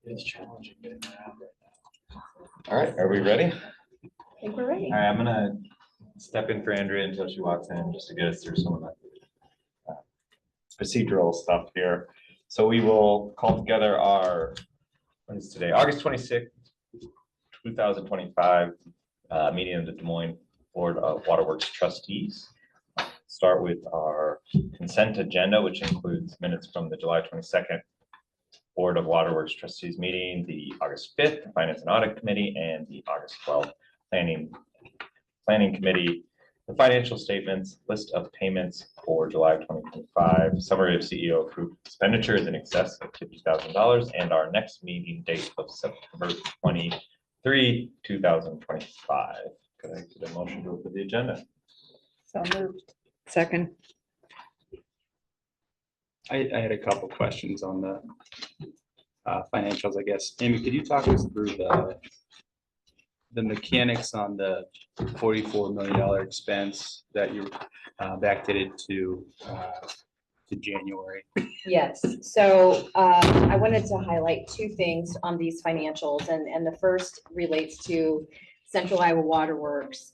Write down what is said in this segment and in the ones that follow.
It's challenging getting that out right now. All right, are we ready? I think we're ready. All right, I'm gonna step in for Andrea until she walks in, just to get us through some of the procedural stuff here. So we will call together our, what is today, August 26th, 2025, meeting of the Des Moines Board of Waterworks Trustees. Start with our consent agenda, which includes minutes from the July 22nd Board of Waterworks Trustees meeting, the August 5th Finance and Audit Committee, and the August 12th Planning Committee. The financial statements, list of payments for July 2025, summary of CEO approved expenditures in excess of $50,000, and our next meeting date of September 23, 2025. Could I get a motion to approve the agenda? So moved. Second. I had a couple questions on the financials, I guess. Amy, could you talk us through the mechanics on the $44 million expense that you backdated to January? Yes, so I wanted to highlight two things on these financials, and the first relates to Central Iowa Waterworks.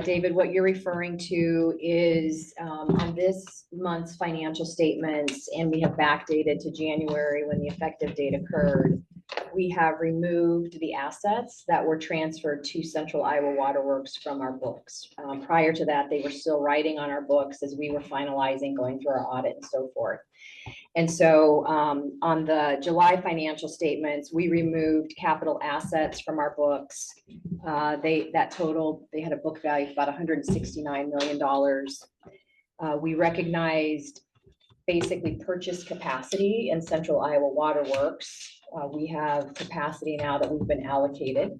David, what you're referring to is on this month's financial statements, and we have backdated to January when the effective date occurred. We have removed the assets that were transferred to Central Iowa Waterworks from our books. Prior to that, they were still writing on our books as we were finalizing, going through our audit and so forth. And so on the July financial statements, we removed capital assets from our books. They had a book value of about $169 million. We recognized basically purchase capacity in Central Iowa Waterworks. We have capacity now that we've been allocated.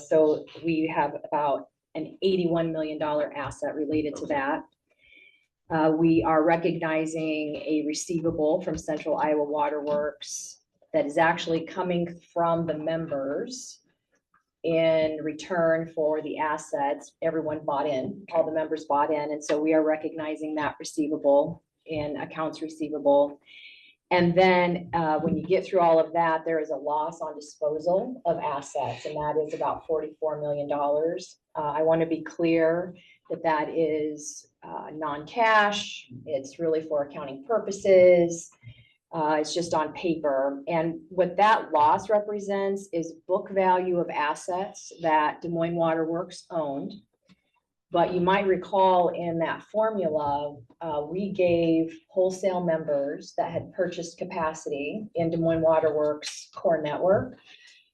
So we have about an $81 million asset related to that. We are recognizing a receivable from Central Iowa Waterworks that is actually coming from the members in return for the assets. Everyone bought in, all the members bought in. And so we are recognizing that receivable in accounts receivable. And then when you get through all of that, there is a loss on disposal of assets, and that is about $44 million. I want to be clear that that is non-cash. It's really for accounting purposes. It's just on paper. And what that loss represents is book value of assets that Des Moines Waterworks owned. But you might recall in that formula, we gave wholesale members that had purchased capacity in Des Moines Waterworks core network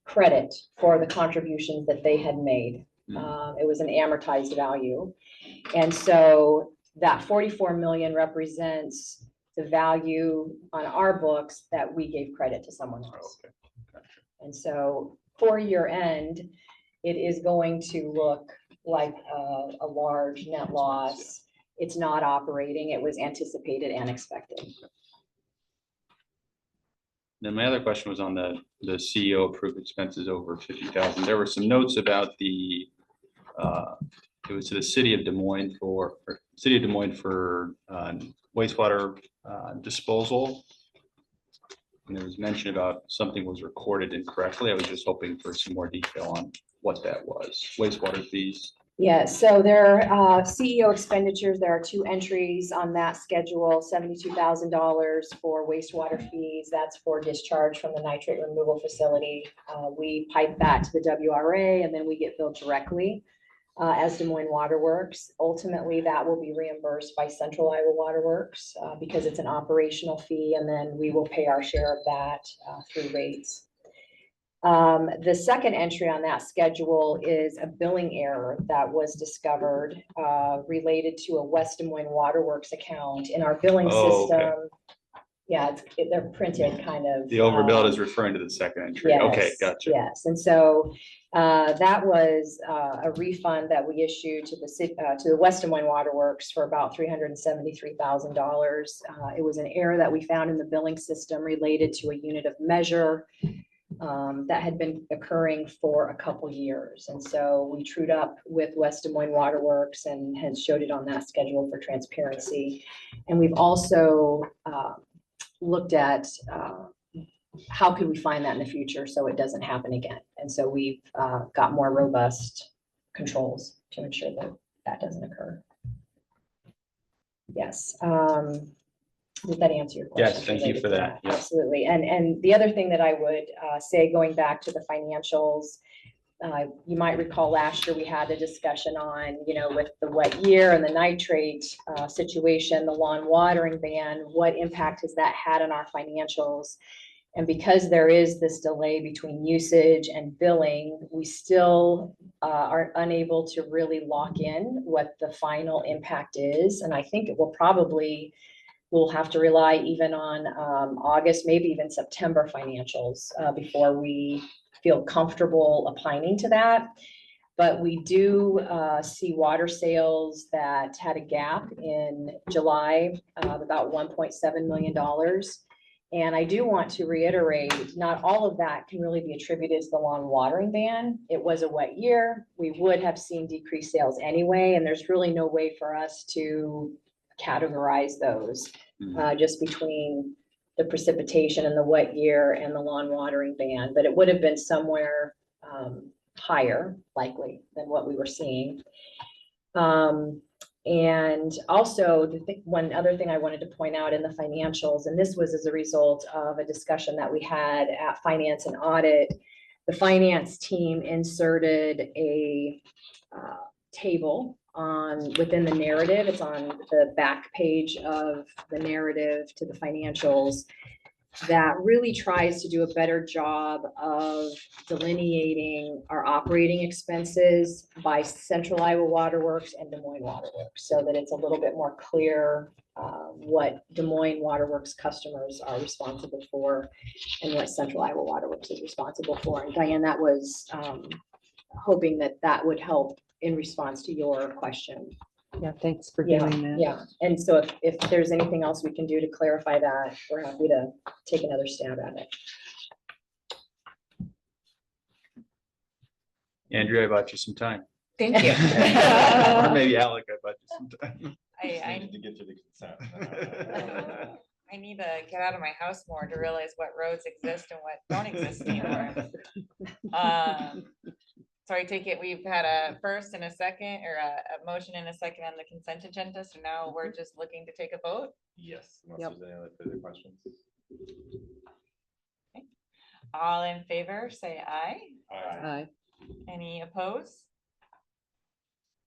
credit for the contributions that they had made. It was an amortized value. And so that 44 million represents the value on our books that we gave credit to someone else. Okay. Gotcha. And so for year end, it is going to look like a large net loss. It's not operating. It was anticipated and expected. Then my other question was on the CEO approved expenses over 50,000. There were some notes about it was to the city of Des Moines for wastewater disposal. And there was mention about something was recorded incorrectly. I was just hoping for some more detail on what that was. Wastewater fees. Yeah, so there are CEO expenditures. There are two entries on that schedule, $72,000 for wastewater fees. That's for discharge from the nitrate removal facility. We pipe that to the WRA, and then we get billed directly as Des Moines Waterworks. Ultimately, that will be reimbursed by Central Iowa Waterworks because it's an operational fee, and then we will pay our share of that through rates. The second entry on that schedule is a billing error that was discovered related to a West Des Moines Waterworks account in our billing system. Okay. Yeah, they're printed kind of. The overbilled is referring to the second entry. Yes, Okay, gotcha. Yes, and so that was a refund that we issued to the West Des Moines Waterworks for about $373,000. It was an error that we found in the billing system related to a unit of measure that had been occurring for a couple years. And so we trued up with West Des Moines Waterworks and had showed it on that schedule for transparency. And we've also looked at how could we find that in the future so it doesn't happen again? And so we've got more robust controls to ensure that that doesn't occur. Yes. Did that answer your question? Yes, thank you related for to that. Yeah. Absolutely. And the other thing that I would say, going back to the financials, you might recall last year we had a discussion on, with the wet year and the nitrate situation, the lawn watering ban, what impact has that had on our financials? And because there is this delay between usage and billing, we still are unable to really lock in what the final impact is. And I think it will probably, we'll have to rely even on August, maybe even September financials before we feel comfortable opining to that. But we do see water sales that had a gap in July of about $1.7 million. And I do want to reiterate, not all of that can really be attributed to the lawn watering ban. It was a wet year. We would have seen decreased sales anyway, and there's really no way for us to categorize those just between the precipitation and the wet year and the lawn watering ban. But it would have been somewhere higher likely than what we were seeing. And also, one other thing I wanted to point out in the financials, and this was as a result of a discussion that we had at Finance and Audit, the finance team inserted a table within the narrative. It's on the back page of the narrative to the financials, that really tries to do a better job of delineating our operating expenses by Central Iowa Waterworks and Des Moines Waterworks, so that it's a little bit more clear what Des Moines Waterworks customers are responsible for and what Central Iowa Waterworks is responsible for. And Diane, that was hoping that that would help in response to your question. Yeah, thanks for Yeah, doing that. yeah. And so if there's anything else we can do to clarify that, we're happy to take another stab at it. Andrea, I bought you some time. Thank you. Or maybe Alec, I bought you some time. I Needed to get to the consent. I need to get out of my house more to realize what roads exist and what don't exist anymore. So I take it we've had a first and a second, or a motion and a second on the consent agenda. So now we're just looking to take a vote. Yes, Yep. unless there's any other further questions. All in favor, say aye. Aye. Any opposed?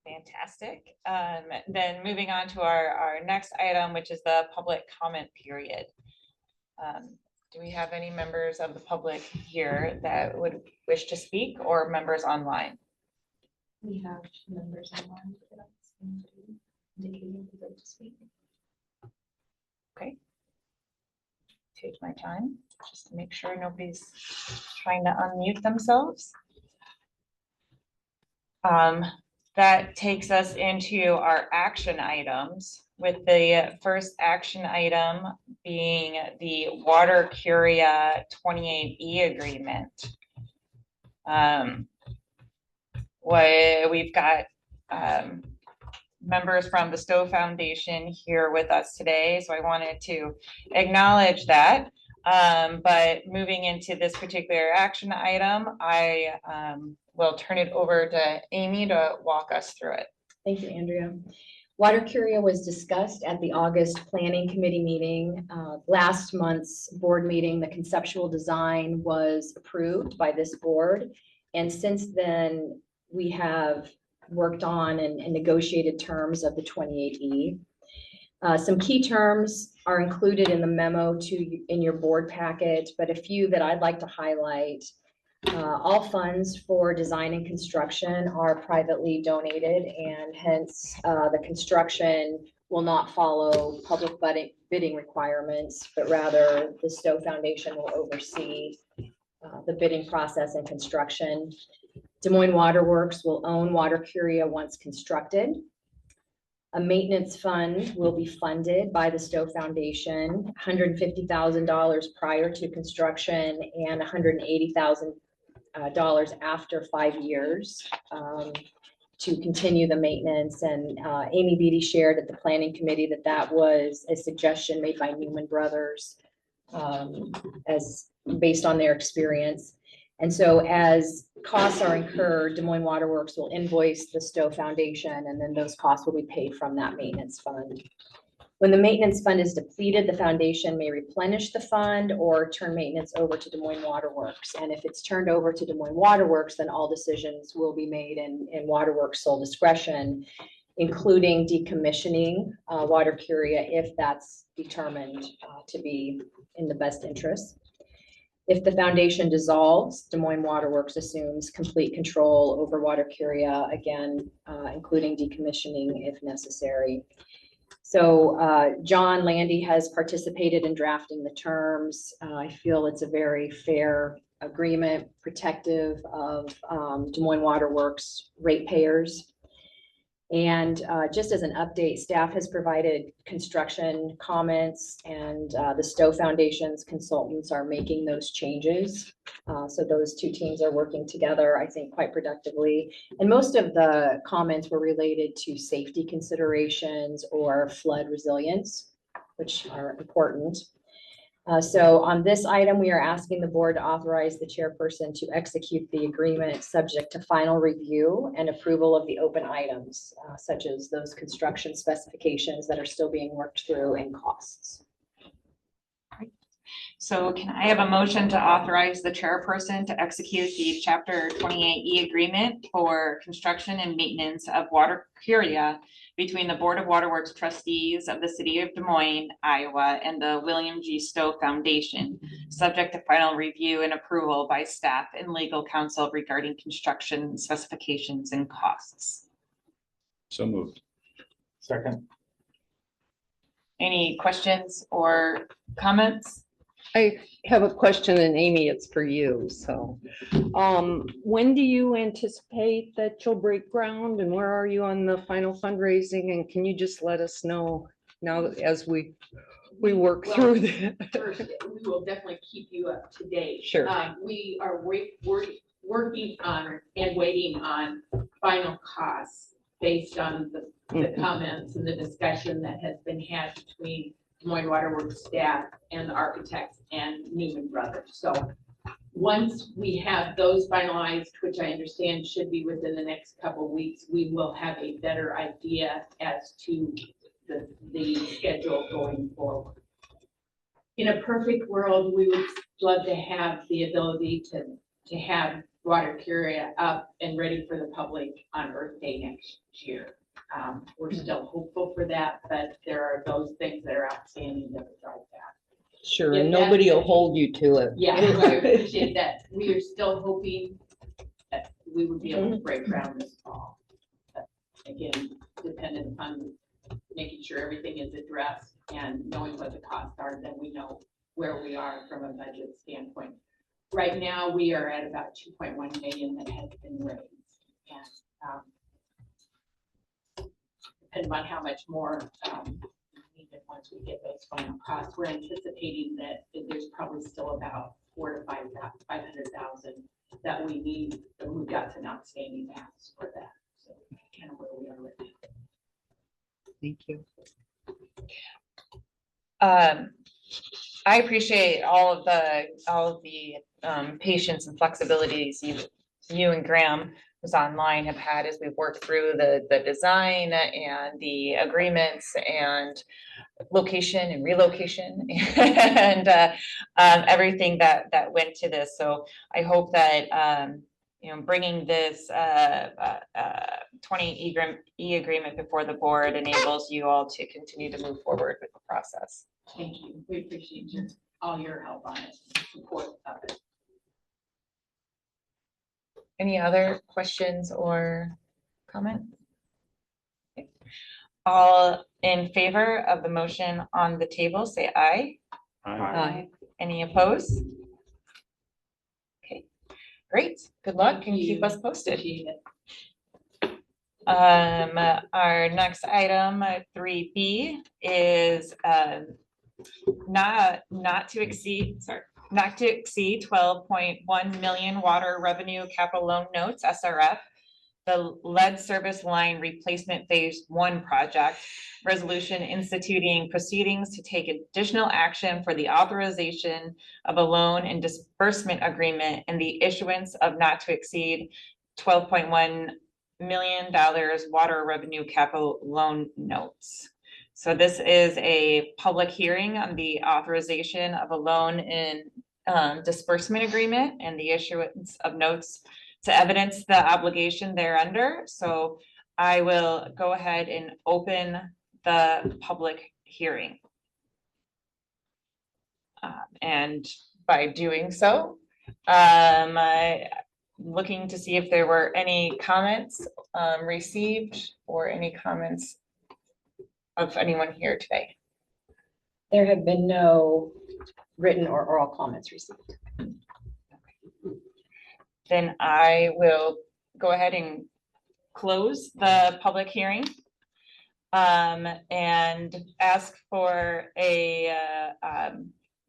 Fantastic. Then moving on to our next item, which is the public comment period. Do we have any members of the public here that would wish to speak, or members online? We have members online. Indicating they'd like to speak. Okay. Take my time, just to make sure nobody's trying to unmute themselves. That takes us into our action items, with the first action item being the Water Curia 28E agreement. We've got members from the Stowe Foundation here with us today, so I wanted to acknowledge that. But moving into this particular action item, I will turn it over to Amy to walk us through it. Thank you, Andrea. Water Curia was discussed at the August Planning Committee meeting. Last month's board meeting, the conceptual design was approved by this board. And since then, we have worked on and negotiated terms of the 28E. Some key terms are included in the memo in your board packet, but a few that I'd like to highlight. All funds for design and construction are privately donated, and hence the construction will not follow public bidding requirements, but rather the Stowe Foundation will oversee the bidding process and construction. Des Moines Waterworks will own Water Curia once constructed. A maintenance fund will be funded by the Stowe Foundation, $150,000 prior to construction and $180,000 after 5 years to continue the maintenance. And Amy Beatty shared at the planning committee that that was a suggestion made by Newman Brothers as based on their experience. And so as costs are incurred, Des Moines Water Works will invoice the Stowe Foundation, and then those costs will be paid from that maintenance fund. When the maintenance fund is depleted, the foundation may replenish the fund or turn maintenance over to Des Moines Water Works. And if it's turned over to Des Moines Water Works, then all decisions will be made in Water Works' sole discretion, including decommissioning water curia if that's determined to be in the best interest. If the foundation dissolves, Des Moines Water Works assumes complete control over water curia, again, including decommissioning if necessary. So John Landy has participated in drafting the terms. I feel it's a very fair agreement, protective of Des Moines Water Works ratepayers. And just as an update, staff has provided construction comments, and the Stowe Foundation's consultants are making those changes. So those two teams are working together, I think, quite productively. And most of the comments were related to safety considerations or flood resilience, which are important. So on this item, we are asking the board to authorize the chairperson to execute the agreement subject to final review and approval of the open items, such as those construction specifications that are still being worked through and costs. So can I have a motion to authorize the chairperson to execute the Chapter 28E agreement for construction and maintenance of water curia between the Board of Waterworks Trustees of the City of Des Moines, Iowa, and the William G. Stowe Foundation, subject to final review and approval by staff and legal counsel regarding construction specifications and costs? So moved. Second. Any questions or comments? I have a question, and Amy, it's for you, so. When do you anticipate that you'll break ground, and where are you on the final fundraising? And can you just let us know now that as we work through that? First, we will definitely keep you up to date. Sure. We are working on and waiting on final costs based on the comments and the discussion that has been had between Des Moines Water Works staff and the architects and Neiman Brothers. So once we have those finalized, which I understand should be within the next couple of weeks, we will have a better idea as to the schedule going forward. In a perfect world, we would love to have the ability to have water curia up and ready for the public on Earth Day next year. We're still hopeful for that, but there are those things that are outstanding that would drive that. Sure, If and that's nobody will the- hold you to it. Yeah, I appreciate that. We are still hoping that we would be able to break ground this fall. But again, dependent upon making sure everything is addressed and knowing what the costs are, then we know where we are from a budget standpoint. Right now, we are at about 2.1 million that has been raised. And depending on how much more even once we get those final costs, we're anticipating that there's probably still about 400,000 to 500,000 that we need. And we've got some outstanding asks for that. So kind of where we are right now. Thank you. I appreciate all of the patience and flexibilities you and Graham who's online have had as we've worked through the design and the agreements and location and relocation and everything that went to this. So I hope that bringing this 20E agreement before the board enables you all to continue to move forward with the process. Thank you. We appreciate all your help on it, support of it. Any other questions or comments? Okay. All in favor of the motion on the table, say aye. Aye. Any opposed? Okay, great. Good luck and Thank keep you. us posted. Appreciate it. Our next item, 3B, is not to exceed 12.1 million water revenue capital loan notes, SRF. the lead service line replacement phase 1 project. Resolution instituting proceedings to take additional action for the authorization of a loan and disbursement agreement and the issuance of not to exceed $12.1 million water revenue capital loan notes. So this is a public hearing on the authorization of a loan and disbursement agreement and the issuance of notes to evidence the obligation thereunder. So I will go ahead and open the public hearing. And by doing so, looking to see if there were any comments received or any comments of anyone here today. There have been no written or oral comments received. Then I will go ahead and close the public hearing and ask for a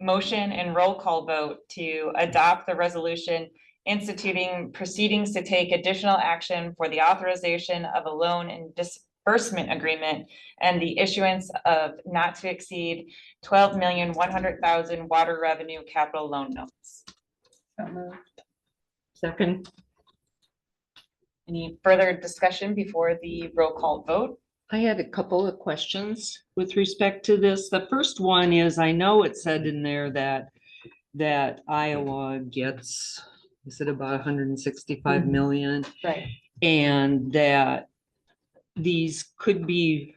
motion and roll call vote to adopt the resolution instituting proceedings to take additional action for the authorization of a loan and disbursement agreement and the issuance of not to exceed 12,100,000 water revenue capital loan notes. Second. Any further discussion before the roll call vote? I had a couple of questions with respect to this. The first one is, I know it said in there that Iowa gets, is it about 165 million? Right. And that these could be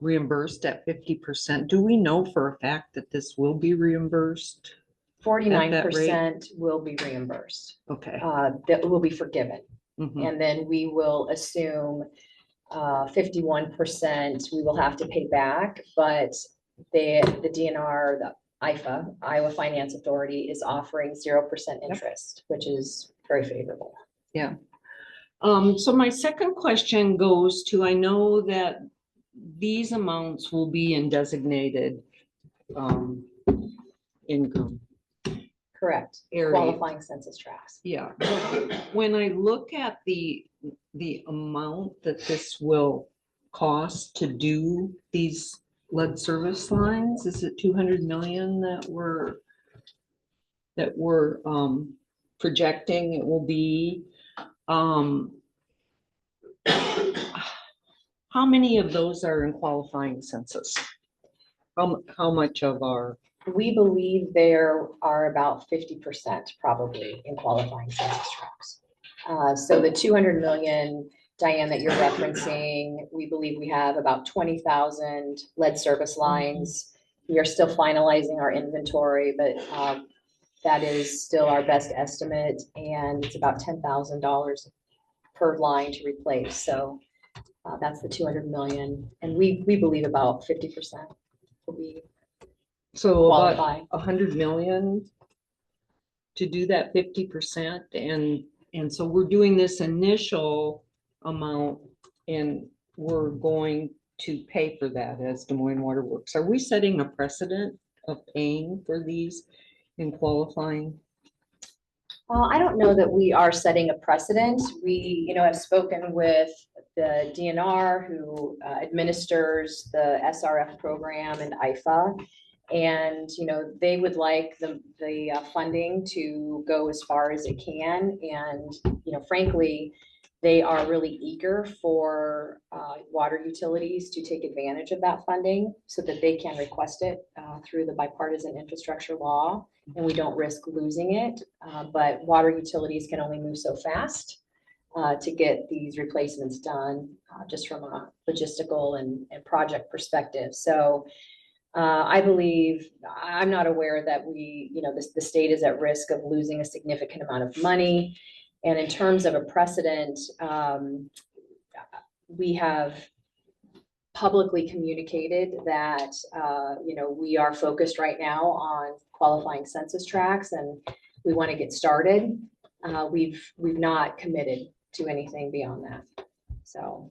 reimbursed at 50%. Do we know for a fact that this will be reimbursed? 49% will be reimbursed, Okay. that will be forgiven. Mhm. And then we will assume 51% we will have to pay back, but the DNR, the IFA, Iowa Finance Authority, is offering 0% interest, which is very favorable. Yeah. So my second question goes to, I know that these amounts will be in designated income Correct. area. Qualifying census tracts. Yeah. When I look at the amount that this will cost to do these lead service lines, is it 200 million that we're projecting it will be? How many of those are in qualifying census? How much of our? We believe there are about 50% probably in qualifying census tracts. So the 200 million, Diane, that you're referencing, we believe we have about 20,000 lead service lines. We are still finalizing our inventory, but that is still our best estimate, and it's about $10,000 per line to replace. So that's the 200 million, and we believe about 50% will be So about qualify. 100 million to do that 50%, and so we're doing this initial amount and we're going to pay for that as Des Moines Water Works. Are we setting a precedent of paying for these in qualifying? I don't know that we are setting a precedent. We, have spoken with the DNR who administers the SRF program and IFA. And, they would like the funding to go as far as it can. And, frankly, they are really eager for water utilities to take advantage of that funding so that they can request it through the bipartisan infrastructure law, and we don't risk losing it. But water utilities can only move so fast to get these replacements done, just from a logistical and project perspective. So I believe, I'm not aware that the state is at risk of losing a significant amount of money. And in terms of a precedent, we have publicly communicated that, we are focused right now on qualifying census tracts and we want to get started. We've not committed to anything beyond that. So.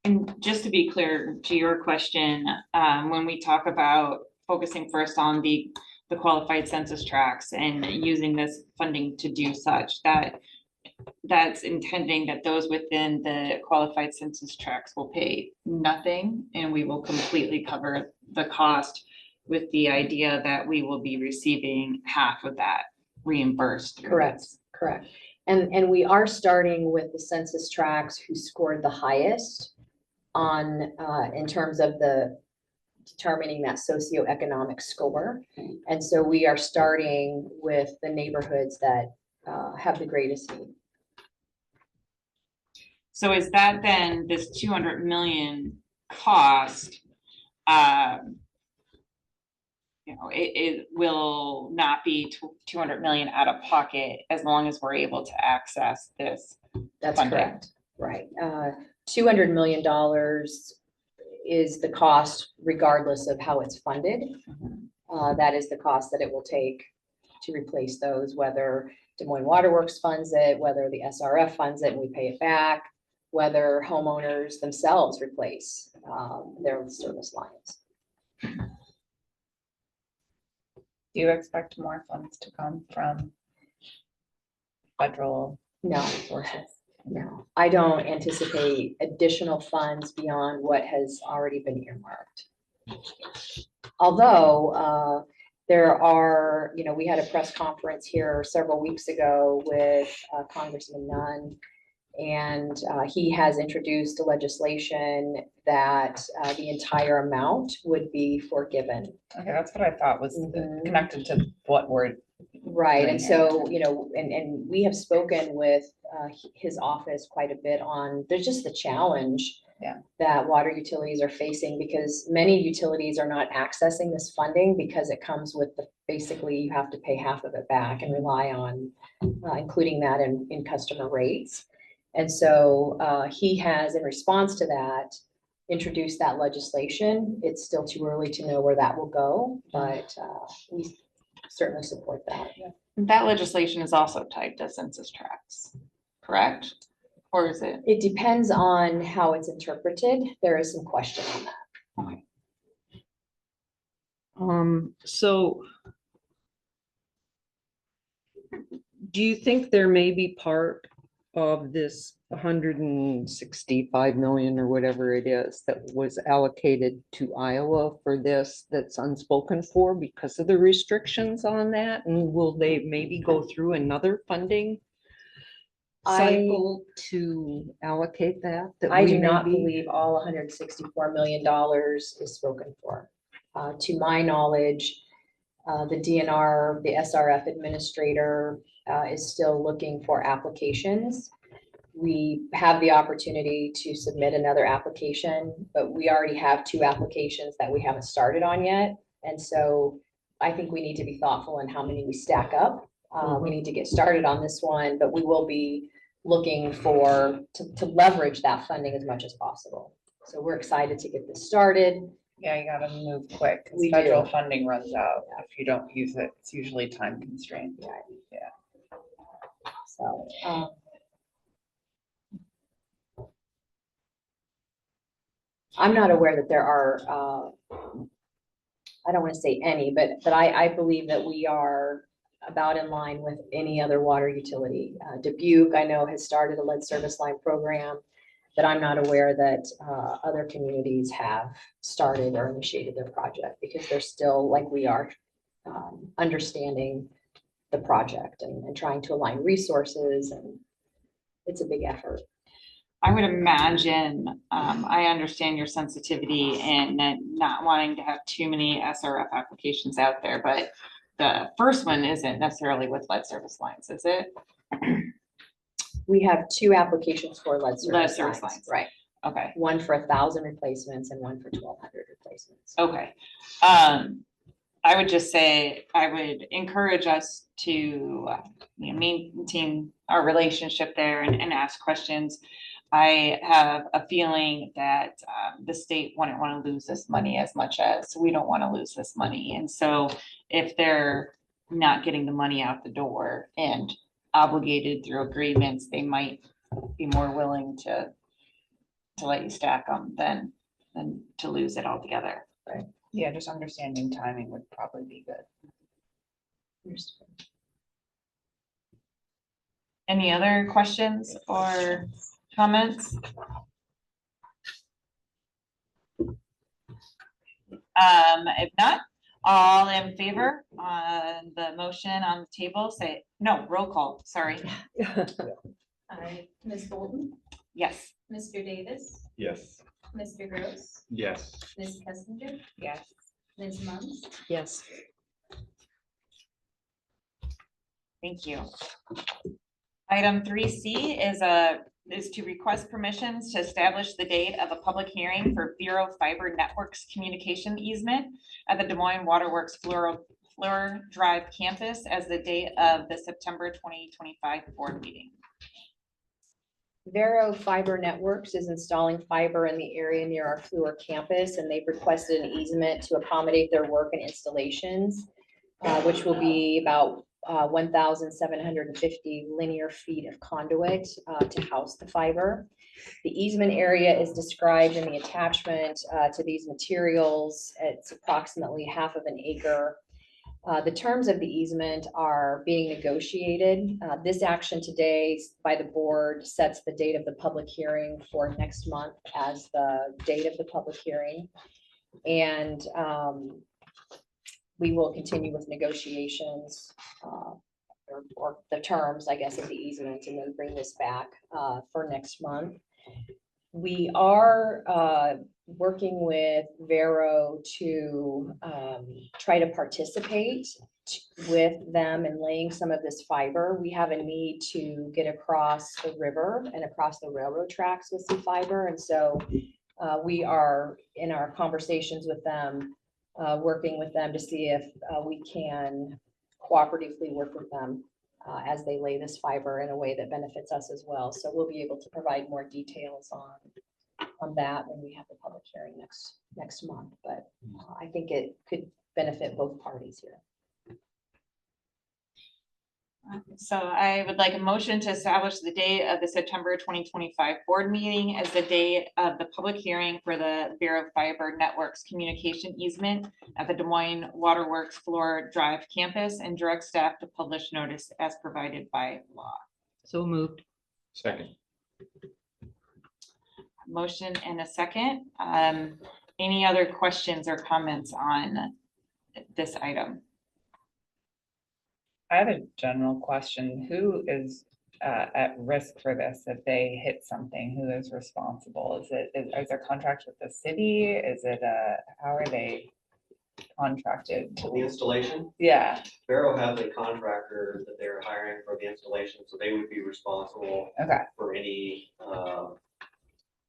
And just to be clear to your question, when we talk about focusing first on the qualified census tracts and using this funding to do such, that that's intending that those within the qualified census tracts will pay nothing, and we will completely cover the cost with the idea that we will be receiving half of that reimbursed. through Correct, this. correct. And we are starting with the census tracts who scored the highest on, in terms of the determining that socioeconomic score. And so we are starting with the neighborhoods that have the greatest need. So is that then this 200 million cost? It will not be 200 million out of pocket as long as we're able to access this. That's funding. correct, right. $200 million is the cost regardless of how it's funded. That is the cost that it will take to replace those, whether Des Moines Waterworks funds it, whether the SRF funds it and we pay it back, whether homeowners themselves replace their service lines. Do you expect more funds to come from federal No, sources? no, I don't anticipate additional funds beyond what has already been earmarked. Although, there are, we had a press conference here several weeks ago with Congressman Nunn. And he has introduced a legislation that the entire amount would be forgiven. Okay, that's what I thought was Mhm. connected to what we're. Right, and Right. so, and we have spoken with his office quite a bit on, there's just the challenge Yeah. that water utilities are facing because many utilities are not accessing this funding because it comes with basically you have to pay half of it back and rely on including that in customer rates. And so he has, in response to that, introduced that legislation. It's still too early to know where that will go, but we certainly support that. That legislation is also tied to census tracts, correct? Or is it? It depends on how it's interpreted. There is some question on that. So do you think there may be part of this 165 million or whatever it is that was allocated to Iowa for this that's unspoken for because of the restrictions on that? And will they maybe go through another funding cycle to allocate that? I we do may not be- believe all $164 million is spoken for. To my knowledge, the DNR, the SRF administrator is still looking for applications. We have the opportunity to submit another application, but we already have 2 applications that we haven't started on yet. And so I think we need to be thoughtful in how many we stack up. We need to get started on this one, but we will be looking to leverage that funding as much as possible. So we're excited to get this started. Yeah, you gotta move quick, because We federal do. funding runs out. If you don't use it, it's usually time constrained. So, I'm not aware that there are, I don't want to say any, but I believe that we are about in line with any other water utility. Dubuque, I know, has started a lead service line program, but I'm not aware that other communities have started or initiated their project because they're still, like we are, understanding the project and trying to align resources, and it's a big effort. I would imagine, I understand your sensitivity and not wanting to have too many SRF applications out there, but the first one isn't necessarily with lead service lines, is it? We have 2 applications for lead Lead service service lines, lines. right? Okay, One for 1,000 replacements and one for 1,200 replacements. okay. I would just say, I would encourage us to, maintain our relationship there and ask questions. I have a feeling that the state wouldn't want to lose this money as much as we don't want to lose this money. And so if they're not getting the money out the door and obligated through agreements, they might be more willing to let you stack them than to lose it altogether. Right. Yeah, just understanding timing would probably be good. Any other questions or comments? If not, all in favor on the motion on the table, say, no, roll call, sorry. Ms. Bolton, Yes. Mr. Davis, Yes. Mr. Gross, Yes. Ms. Kessinger, Yes. Ms. Mums, Yes. Thank you. Item 3C is to request permissions to establish the date of a public hearing for Vero Fiber Networks communication easement at the Des Moines Waterworks Fleur Drive campus as the date of the September 2025 board meeting. Vero Fiber Networks is installing fiber in the area near our Fluor campus, and they've requested an easement to accommodate their work and installations, which will be about 1,750 linear feet of conduit to house the fiber. The easement area is described in the attachment to these materials. It's approximately half of an acre. The terms of the easement are being negotiated. This action today by the board sets the date of the public hearing for next month as the date of the public hearing. And we will continue with negotiations or the terms, I guess, of the easement, and then bring this back for next month. We are working with Vero to try to participate with them in laying some of this fiber. We have a need to get across the river and across the railroad tracks with some fiber. And so we are in our conversations with them, working with them to see if we can cooperatively work with them as they lay this fiber in a way that benefits us as well. So we'll be able to provide more details on that when we have the public hearing next month. But I think it could benefit both parties here. So I would like a motion to establish the date of the September 2025 board meeting as the date of the public hearing for the Vero Fiber Networks communication easement at the Des Moines Waterworks Fleur Drive campus, and direct staff to publish notice as provided by law. So moved. Second. Motion and a second. Any other questions or comments on this item? I have a general question. Who is at risk for this if they hit something? Who is responsible? Is there contract with the city? Is it how are they contracted? The installation, Yeah, Vero has a contractor that they're hiring for the installation, so they would be responsible okay, for any,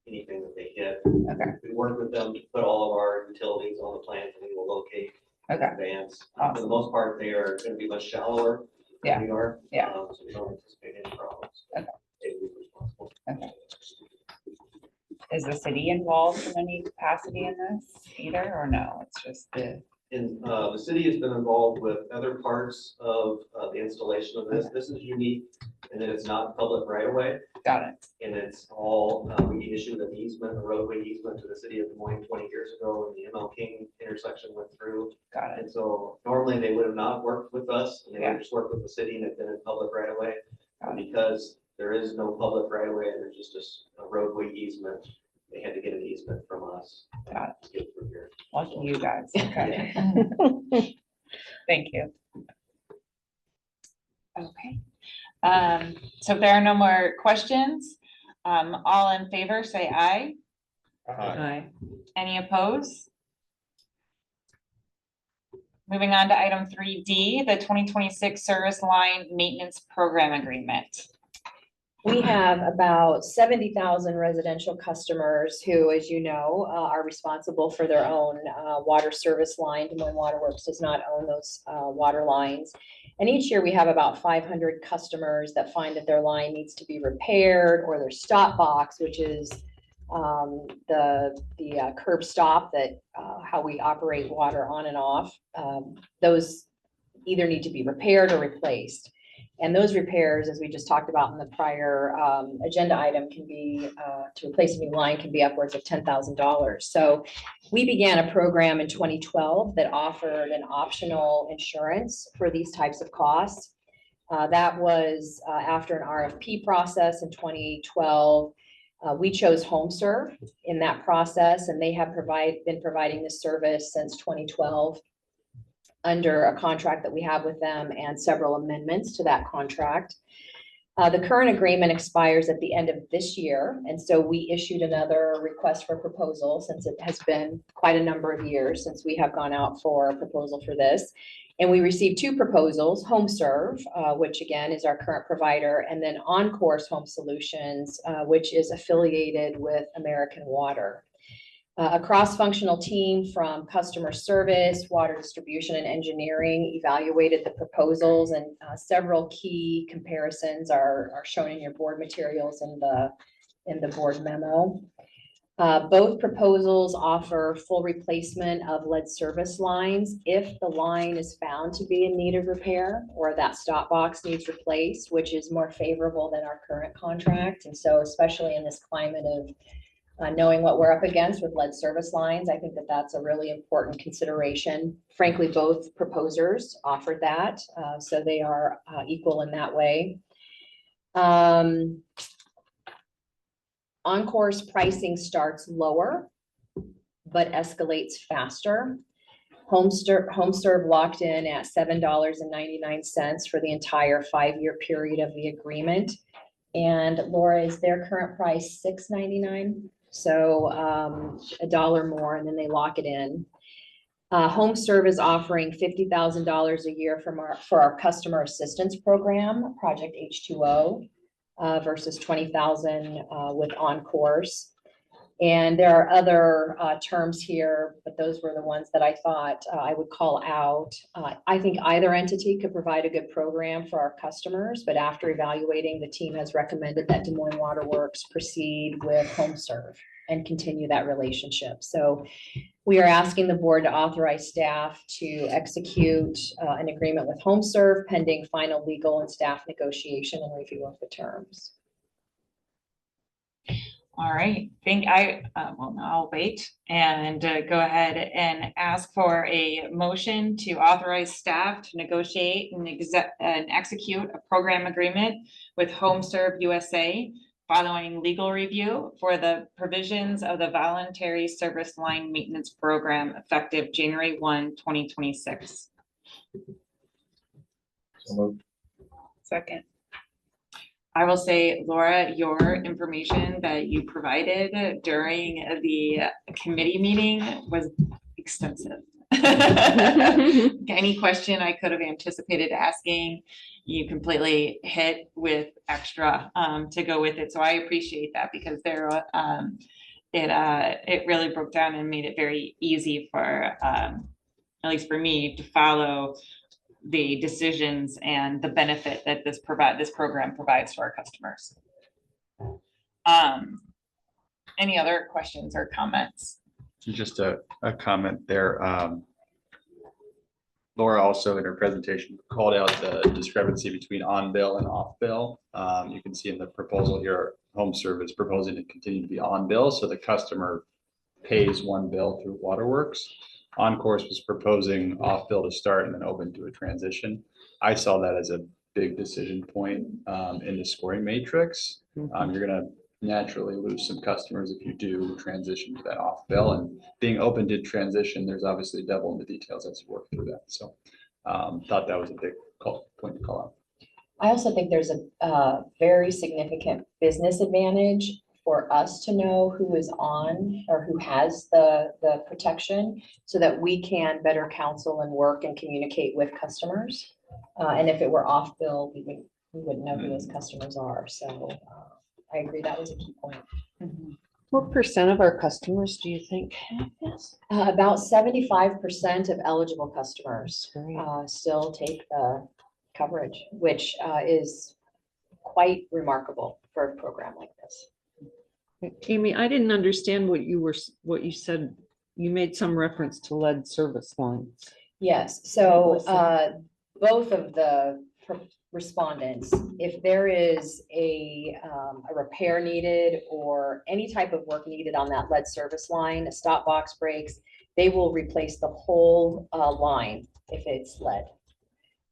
anything that they hit. okay, We work with them to put all of our utilities on the plans that we will locate in okay, advance. For Awesome. the most part, they are gonna be much shallower Yeah, than we are. yeah. So we don't anticipate any problems. Okay. They would be responsible. okay. Is the city involved in any capacity in this either, or no? It's just the, And the city has been involved with other parts of the installation of this. This is unique and that it's not public right away. got it, And it's all, we issued an easement, a roadway easement to the city of Des Moines 20 years ago when the ML King intersection went through. got it, And so normally they would have not worked with us and they would Yeah. have just worked with the city and have been in public right away. Got it. Because there is no public right away and there's just a roadway easement, they had to get an easement from us. Got it. to get through here. Lucky you guys, okay. Thank you. Okay. So if there are no more questions, all in favor, say aye. Aye. Any opposed? Moving on to item 3D, the 2026 service line maintenance program agreement. We have about 70,000 residential customers who, as you know, are responsible for their own water service line. Des Moines Waterworks does not own those water lines. And each year we have about 500 customers that find that their line needs to be repaired, or their stop box, which is the curb stop that how we operate water on and off. Those either need to be repaired or replaced. And those repairs, as we just talked about in the prior agenda item, can be, to replace a new line can be upwards of $10,000. So we began a program in 2012 that offered an optional insurance for these types of costs. That was after an RFP process in 2012. We chose HomeServe in that process, and they have been providing this service since 2012 under a contract that we have with them and several amendments to that contract. The current agreement expires at the end of this year, and so we issued another request for proposal since it has been quite a number of years since we have gone out for a proposal for this. And we received two proposals, HomeServe, which again is our current provider, and then OnCourse Home Solutions, which is affiliated with American Water. A cross-functional team from customer service, water distribution, and engineering evaluated the proposals, and several key comparisons are shown in your board materials in the board memo. Both proposals offer full replacement of lead service lines if the line is found to be in need of repair or that stop box needs replaced, which is more favorable than our current contract. And so especially in this climate of knowing what we're up against with lead service lines, I think that that's a really important consideration. Frankly, both proposers offered that, so they are equal in that way. OnCourse pricing starts lower, but escalates faster. HomeServe locked in at $7.99 for the entire 5-year period of the agreement. And Laura, is their current price $6.99? So $1 more, and then they lock it in. HomeServe is offering $50,000 a year for our customer assistance program, Project H2O, versus $20,000 with OnCourse. And there are other terms here, but those were the ones that I thought I would call out. I think either entity could provide a good program for our customers, but after evaluating, the team has recommended that Des Moines Water Works proceed with HomeServe and continue that relationship. So we are asking the board to authorize staff to execute an agreement with HomeServe pending final legal and staff negotiation and review of the terms. All right, well, now I'll wait and go ahead and ask for a motion to authorize staff to negotiate and execute a program agreement with HomeServe USA following legal review for the provisions of the voluntary service line maintenance program effective January 1, 2026. So moved. Second. I will say, Laura, your information that you provided during the committee meeting was extensive. Any question I could have anticipated asking, you completely hit with extra to go with it. So I appreciate that because it really broke down and made it very easy for, at least for me, to follow the decisions and the benefit that this program provides to our customers. Any other questions or comments? Just a comment there. Laura also in her presentation called out the discrepancy between on bill and off bill. You can see in the proposal here, HomeServe is proposing to continue to be on bill, so the customer pays one bill through Waterworks. OnCourse was proposing off bill to start and then open to a transition. I saw that as a big decision point in the scoring matrix. You're going to naturally lose some customers if you do transition to that off bill, and being open to transition, there's obviously devil in the details as you work through that. So thought that was a big point to call out. I also think there's a very significant business advantage for us to know who is on or who has the protection so that we can better counsel and work and communicate with customers. And if it were off bill, we wouldn't know who those customers are. So I agree that was a key point. What percent of our customers do you think have this? About 75% of eligible customers Great. still take the coverage, which is quite remarkable for a program like this. Amy, I didn't understand what you said. You made some reference to lead service lines. Yes, so both of the respondents, if there is a repair needed or any type of work needed on that lead service line, a stop box breaks, they will replace the whole line if it's lead.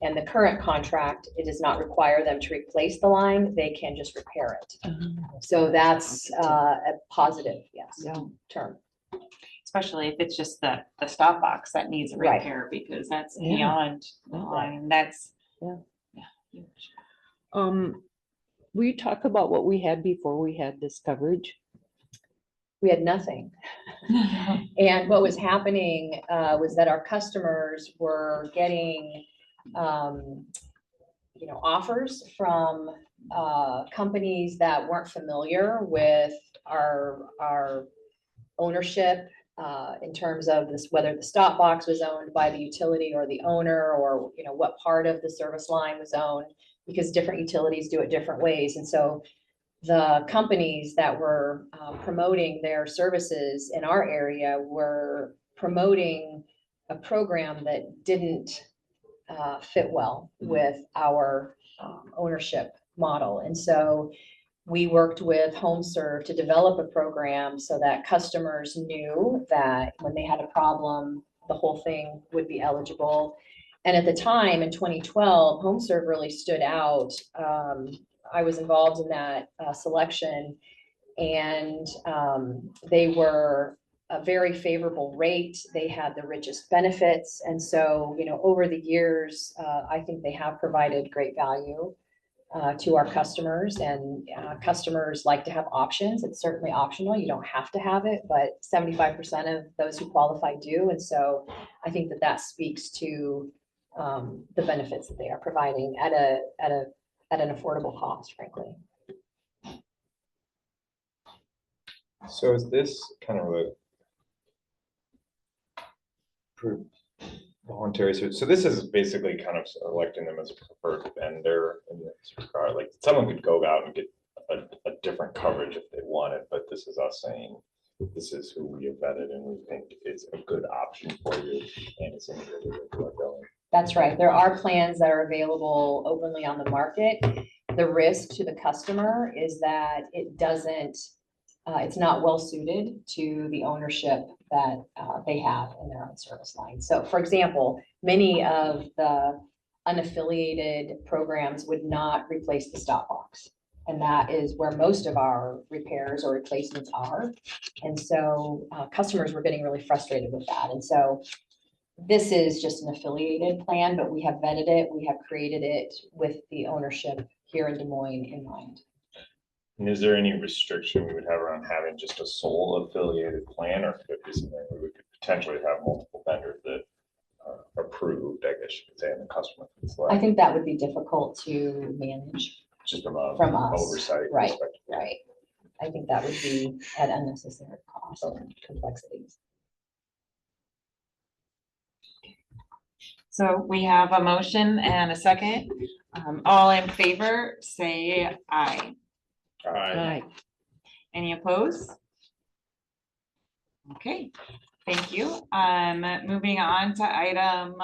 And the current contract, it does not require them to replace the line, they can just repair it. So that's a positive, yes, Yeah. term. Especially if it's just the stop box that needs a Right. repair, because that's Yeah. beyond the Yeah. line, that's. Yeah. Yeah, huge. Will you talk about what we had before we had this coverage? We had nothing. And what was happening was that our customers were getting, offers from companies that weren't familiar with our ownership in terms of this, whether the stop box was owned by the utility or the owner, or, what part of the service line was owned, because different utilities do it different ways. And so the companies that were promoting their services in our area were promoting a program that didn't fit well with our ownership model. And so we worked with HomeServe to develop a program so that customers knew that when they had a problem, the whole thing would be eligible. And at the time in 2012, HomeServe really stood out. I was involved in that selection, and they were a very favorable rate. They had the richest benefits. And so, over the years, I think they have provided great value to our customers, and customers like to have options. It's certainly optional. You don't have to have it, but 75% of those who qualify do. And so I think that speaks to the benefits that they are providing at an affordable cost, frankly. So is this kind of a voluntary, so this is basically kind of electing them as a preferred vendor in this regard, like someone could go out and get a different coverage if they wanted, but this is us saying, this is who we have vetted and we think is a good option for you, and it's in the going. That's right. There are plans that are available openly on the market. The risk to the customer is that it doesn't, it's not well suited to the ownership that they have in their own service line. So for example, many of the unaffiliated programs would not replace the stop box. And that is where most of our repairs or replacements are. And so customers were getting really frustrated with that. And so this is just an affiliated plan, but we have vetted it. We have created it with the ownership here in Des Moines in mind. And is there any restriction we would have around having just a sole affiliated plan, or could it be something where we could potentially have multiple vendors that are approved, I guess you could say, and the customer can select? I think that would be difficult to manage. Just from a From us, oversight right. perspective. Right. I think that would be at unnecessary cost and complexities. So we have a motion and a second. All in favor, say aye. Aye. Any opposed? Okay, thank you. Moving on to item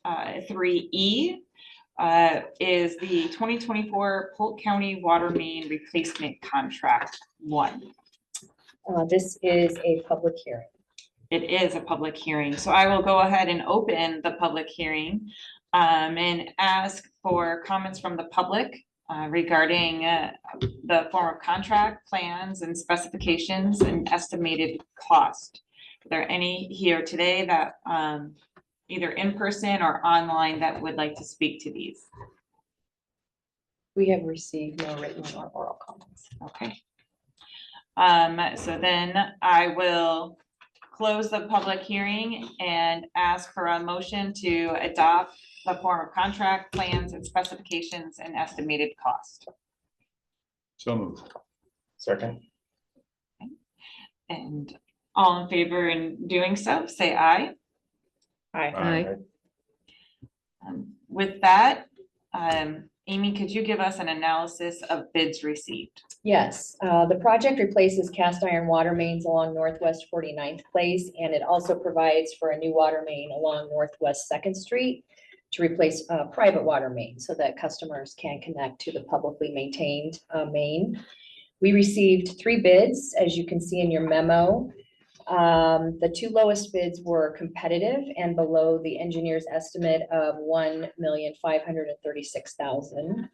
3E is the 2024 Polk County Water Main Replacement Contract 1. This is a public hearing. It is a public hearing, so I will go ahead and open the public hearing and ask for comments from the public regarding the form of contract, plans, and specifications and estimated cost. Are there any here today that either in person or online that would like to speak to these? We have received no written or oral comments. Okay. So then I will close the public hearing and ask for a motion to adopt the form of contract, plans, and specifications and estimated cost. So moved. Second. And all in favor in doing so, say aye. Aye. With that, Amy, could you give us an analysis of bids received? Yes, the project replaces cast iron water mains along Northwest 49th Place, and it also provides for a new water main along Northwest 2nd Street to replace a private water main so that customers can connect to the publicly maintained main. We received 3 bids, as you can see in your memo. The two lowest bids were competitive and below the engineer's estimate of $1,536,000.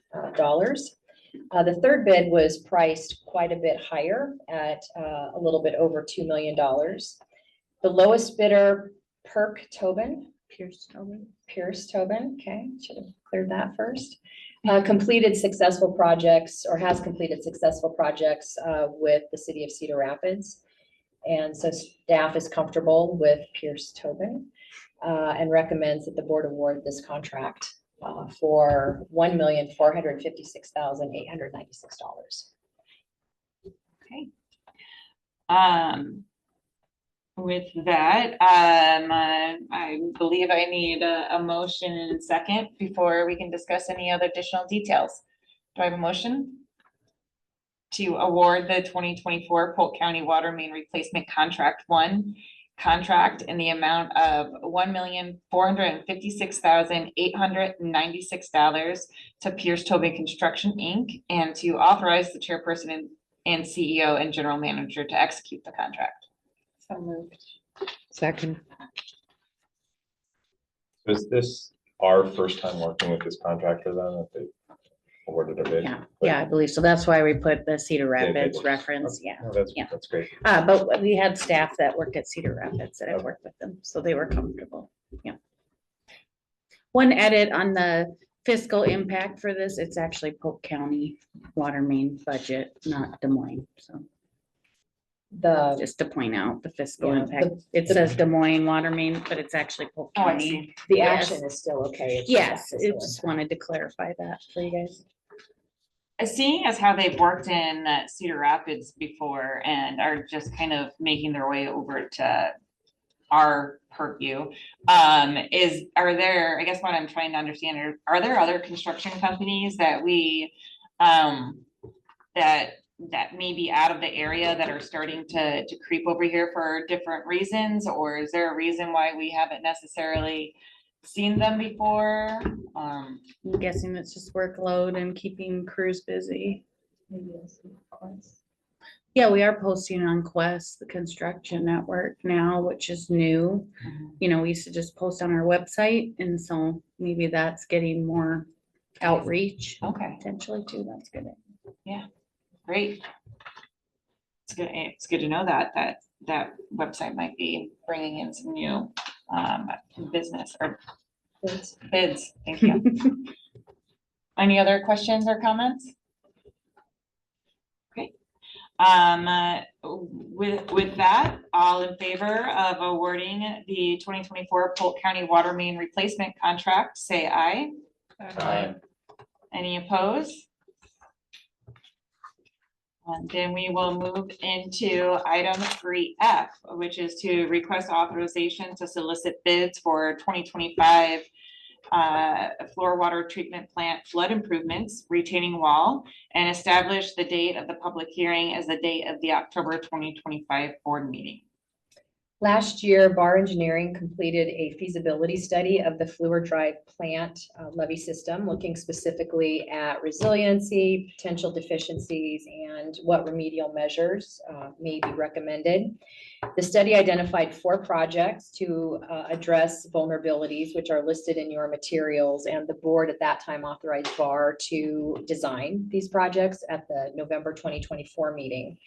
The third bid was priced quite a bit higher at a little bit over $2 million. The lowest bidder, Pierce Tobin, okay, should have cleared that first. Completed successful projects or has completed successful projects with the city of Cedar Rapids. And so staff is comfortable with Pierce Tobin and recommends that the board award this contract for $1,456,896. Okay. With that, I believe I need a motion and a second before we can discuss any other additional details. Do I have a motion? To award the 2024 Polk County Water Main Replacement Contract 1 contract in the amount of $1,456,896 to Pierce Tobin Construction, Inc., and to authorize the chairperson and CEO and general manager to execute the contract. So moved. Second. Is this our first time working with this contractor then, if they awarded a bid? Yeah, I believe so. That's why we put the Cedar Yeah, Rapids they- reference, yeah. No, That's, Yeah. that's great. But we had staff that worked at Cedar Rapids that have worked with them, so they were comfortable, yeah. One edit on the fiscal impact for this, it's actually Polk County water main budget, not Des Moines, so just to point out the fiscal Yeah, impact. It says Des Moines water main, but it's actually Polk Oh, I County. see. The Yes. action is still okay. it's just Yes, that I fiscal just impact. wanted to clarify that for you guys. Seeing as how they've worked in Cedar Rapids before and are just kind of making their way over to our purview, are there, I guess what I'm trying to understand, are there other construction companies that we, that may be out of the area that are starting to creep over here for different reasons? Or is there a reason why we haven't necessarily seen them before? I'm guessing it's just workload and keeping crews busy. Yeah, we are posting on Quest, the construction network now, which is new. You know, we used to just post on our website, and so maybe that's getting more outreach Okay, potentially too. That's good. great. It's good to know that website might be bringing in some new business or bids. Thank you. Any other questions or comments? Great. With that, all in favor of awarding the 2024 Polk County Water Main Replacement Contract, say aye. Aye. Any opposed? And then we will move into item 3F, which is to request authorization to solicit bids for 2025 floor water treatment plant flood improvements, retaining wall, and establish the date of the public hearing as the date of the October 2025 board meeting. Last year, Bar Engineering completed a feasibility study of the Fluor Drive plant levee system, looking specifically at resiliency, potential deficiencies, and what remedial measures may be recommended. The study identified 4 projects to address vulnerabilities, which are listed in your materials, and the board at that time authorized Bar to design these projects at the November 2024 meeting.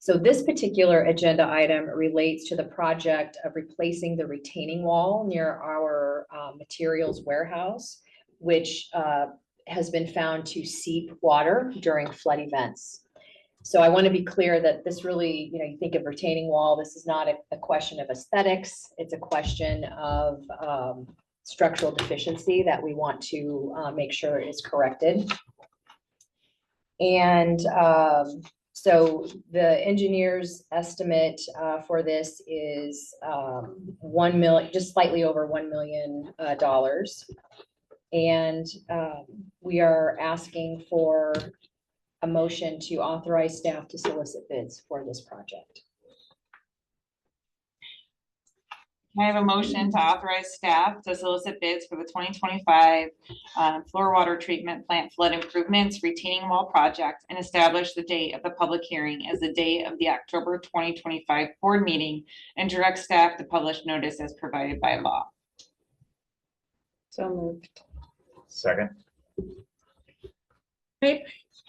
So this particular agenda item relates to the project of replacing the retaining wall near our materials warehouse, which has been found to seep water during flood events. So I want to be clear that this really, you think of retaining wall, this is not a question of aesthetics. It's a question of structural deficiency that we want to make sure is corrected. And so the engineer's estimate for this is 1 million, just slightly over $1 million. And we are asking for a motion to authorize staff to solicit bids for this project. I have a motion to authorize staff to solicit bids for the 2025 floor water treatment plant flood improvements retaining wall project and establish the date of the public hearing as the date of the October 2025 board meeting and direct staff to publish notice as provided by law. So moved. Second. I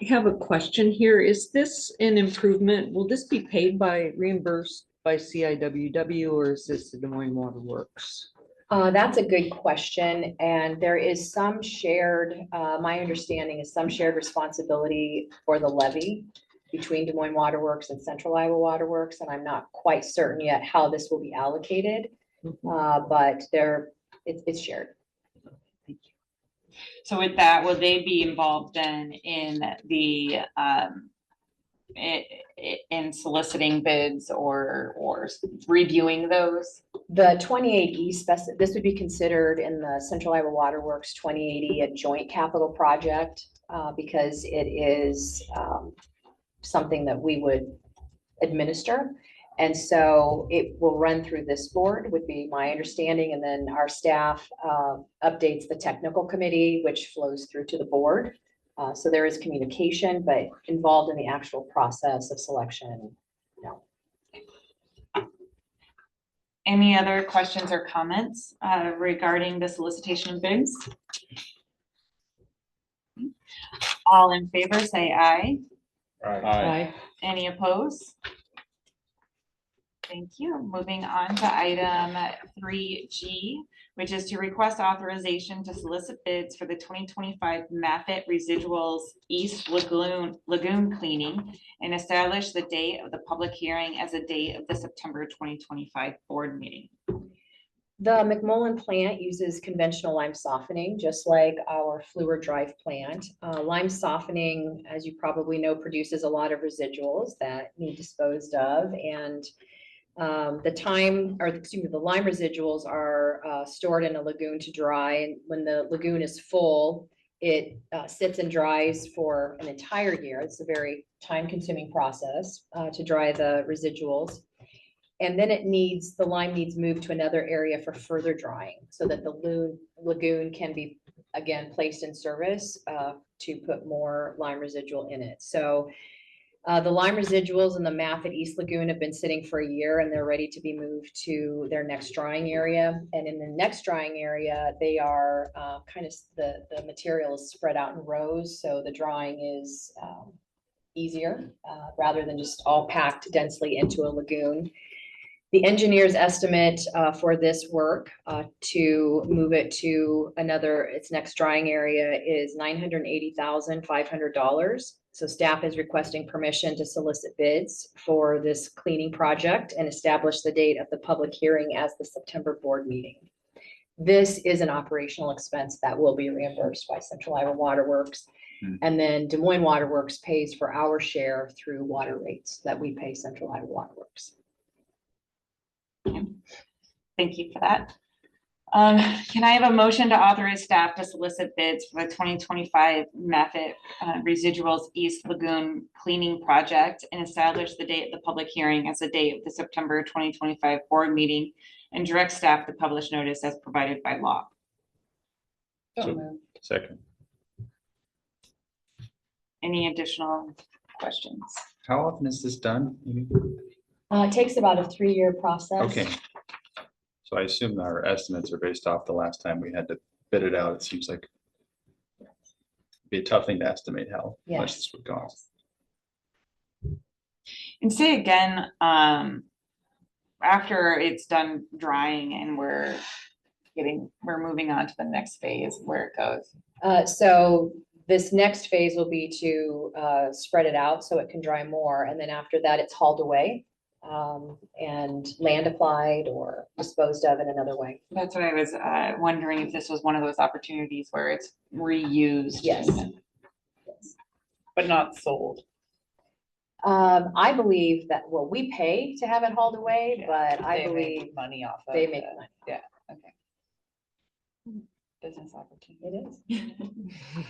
have a question here. Is this an improvement? Will this be paid by, reimbursed by CIWW, or is this the Des Moines Water Works? That's a good question, and there is some shared, my understanding is some shared responsibility for the levy between Des Moines Water Works and Central Iowa Water Works, and I'm not quite certain yet how this will be allocated. But it's shared. So with that, will they be involved then in the in soliciting bids or reviewing those? The 28E this would be considered in the Central Iowa Water Works 2080 a joint capital project because it is something that we would administer. And so it will run through this board would be my understanding. And then our staff updates the technical committee, which flows through to the board. So there is communication, but involved in the actual process of selection, no. Any other questions or comments regarding the solicitation of bids? All in favor, say aye. Aye. Any opposed? Thank you. Moving on to item 3G, which is to request authorization to solicit bids for the 2025 Maffitt Residuals East Lagoon cleaning and establish the date of the public hearing as a date of the September 2025 board meeting. The McMullen plant uses conventional lime softening, just like our Fluor Drive plant. Lime softening, as you probably know, produces a lot of residuals that need disposed of, and the lime residuals are stored in a lagoon to dry. And when the lagoon is full, it sits and dries for an entire year. It's a very time-consuming process to dry the residuals. And then the lime needs moved to another area for further drying so that the lagoon can be, again, placed in service to put more lime residual in it. So the lime residuals in the Maffitt East Lagoon have been sitting for a year and they're ready to be moved to their next drying area. And in the next drying area, they are the material is spread out in rows. So the drying is easier rather than just all packed densely into a lagoon. The engineer's estimate for this work to move it to its next drying area is $980,500. So staff is requesting permission to solicit bids for this cleaning project and establish the date of the public hearing as the September board meeting. This is an operational expense that will be reimbursed by Central Iowa Water Works. And then Des Moines Water Works pays for our share through water rates that we pay Central Iowa Water Works. Thank you for that. Can I have a motion to authorize staff to solicit bids for the 2025 Maffitt Residuals East Lagoon cleaning project and establish the date of the public hearing as the date of the September 2025 board meeting and direct staff to publish notice as provided by law? Second. Any additional questions? How often is this done? It takes about a 3-year process. Okay. So I assume our estimates are based off the last time we had to bid it out. It seems like it'd be a tough thing to estimate how much this would cost. And say again, after it's done drying and we're moving on to the next phase where it goes. So this next phase will be to spread it out so it can dry more. And then after that, it's hauled away and land applied or disposed of in another way. That's what I was wondering if this was one of those opportunities where it's reused. Yes. But not sold. I believe that, well, we pay to have it hauled away, Yeah, but I they believe make money off of they it. make money. Yeah, okay. Business opportunity. It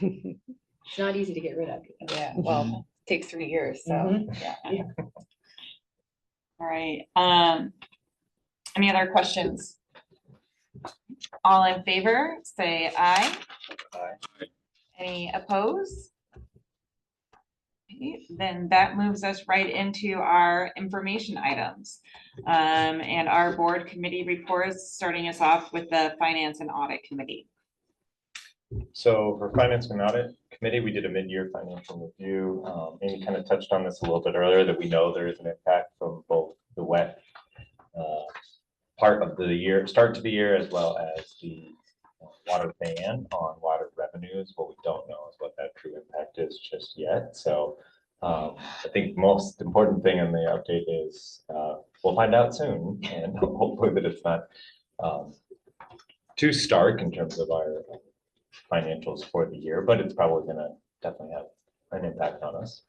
is. It's not easy to get rid of. Yeah, well, takes 3 years, so, Mhm. yeah. All right. Any other questions All in favor, say aye. Aye. Any opposed? Okay, then that moves us right into our information items. And our board committee reports, starting us off with the Finance and Audit Committee. So for Finance and Audit Committee, we did a mid-year financial review. Amy kind of touched on this a little bit earlier, that we know there is an impact from both the wet part of the year, start to the year, as well as the water ban on water revenues. What we don't know is what that true impact is just yet. So I think most important thing in the update is we'll find out soon, and hopefully that it's not too stark in terms of our financials for the year, but it's probably going to definitely have an impact on us.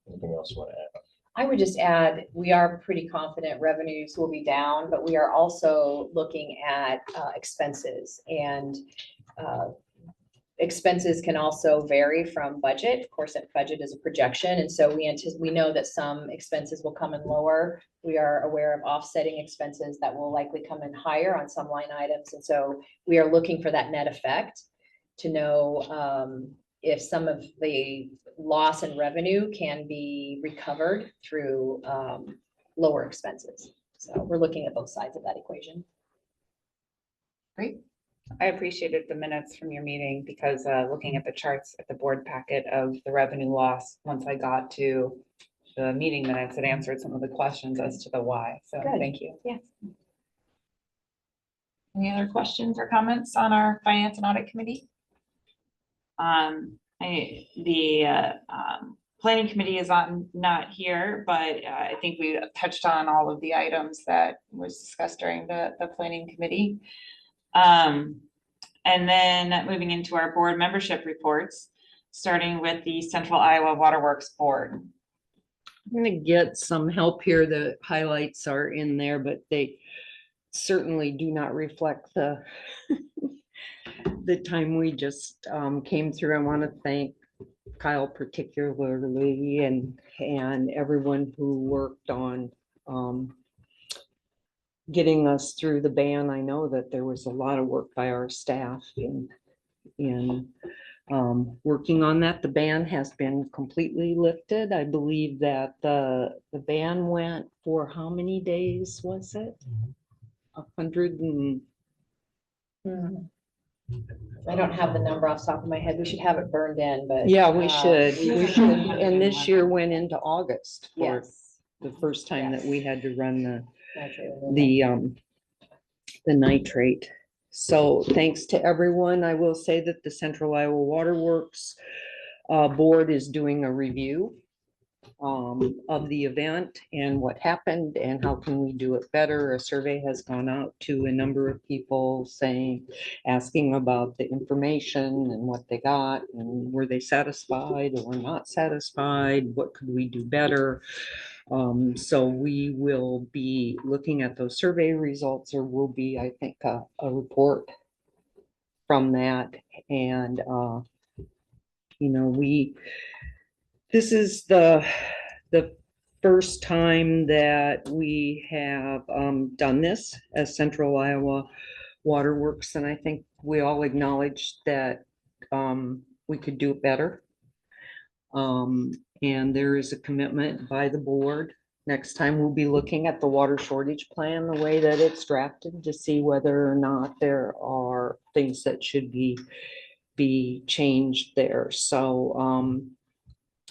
Anything else you want to add? I would just add, we are pretty confident revenues will be down, but we are also looking at expenses, and expenses can also vary from budget. Of course, that budget is a projection, and so we know that some expenses will come in lower. We are aware of offsetting expenses that will likely come in higher on some line items, and so we are looking for that net effect to know if some of the loss in revenue can be recovered through lower expenses. So we're looking at both sides of that equation. Great. I appreciated the minutes from your meeting, because looking at the charts at the board packet of the revenue loss, once I got to the meeting minutes, it answered some of the questions as to the why. So Good. thank you. Yeah. Any other questions or comments on our Finance and Audit Committee? The Planning Committee is not here, but I think we touched on all of the items that was discussed during the Planning Committee. And then moving into our board membership reports, starting with the Central Iowa Waterworks Board. I'm gonna get some help here. The highlights are in there, but they certainly do not reflect the the time we just came through. I want to thank Kyle particularly, and everyone who worked on getting us through the ban. I know that there was a lot of work by our staff in working on that. The ban has been completely lifted. I believe that the ban went for how many days was it? 100 and I don't have the number off the top of my head. We should have it burned in, but. yeah, we should. we We should. And this year went into August for Yes. the first time that we had to run Nitrate. the nitrate. So thanks to everyone. I will say that the Central Iowa Waterworks Board is doing a review of the event and what happened and how can we do it better. A survey has gone out to a number of people asking about the information and what they got, and were they satisfied or not satisfied? What could we do better? So we will be looking at those survey results. There will be, I think, a report from that. And, this is the first time that we have done this as Central Iowa Waterworks, and I think we all acknowledge that we could do it better. And there is a commitment by the board. Next time we'll be looking at the water shortage plan, the way that it's drafted, to see whether or not there are things that should be changed there. So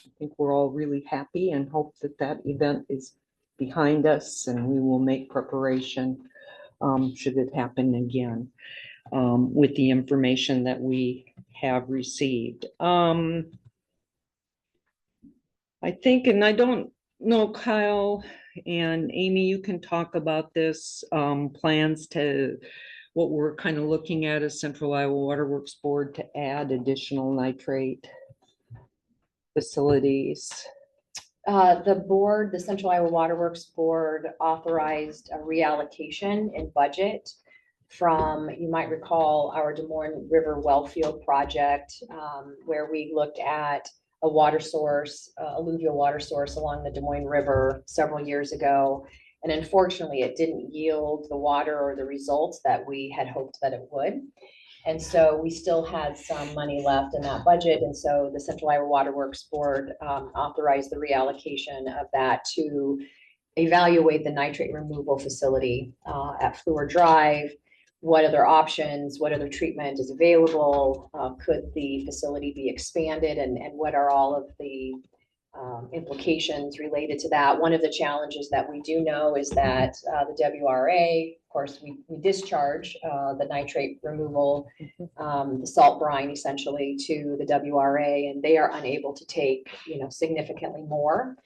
I think we're all really happy and hope that that event is behind us, and we will make preparation should it happen again with the information that we have received. I think, and I don't know, Kyle and Amy, you can talk about this, plans to what we're kind of looking at as Central Iowa Waterworks Board to add additional nitrate facilities. The Central Iowa Waterworks Board authorized a reallocation in budget from, you might recall, our Des Moines River Wellfield project, where we looked at a water source, alluvial water source along the Des Moines River several years ago. And unfortunately, it didn't yield the water or the results that we had hoped that it would. And so we still had some money left in that budget. And so the Central Iowa Water Works Board authorized the reallocation of that to evaluate the nitrate removal facility at Fluor Drive. What other options, what other treatment is available? Could the facility be expanded, and what are all of the implications related to that? One of the challenges that we do know is that the WRA, of course, we discharge the nitrate removal, the salt brine essentially to the WRA, and they are unable to take, significantly more.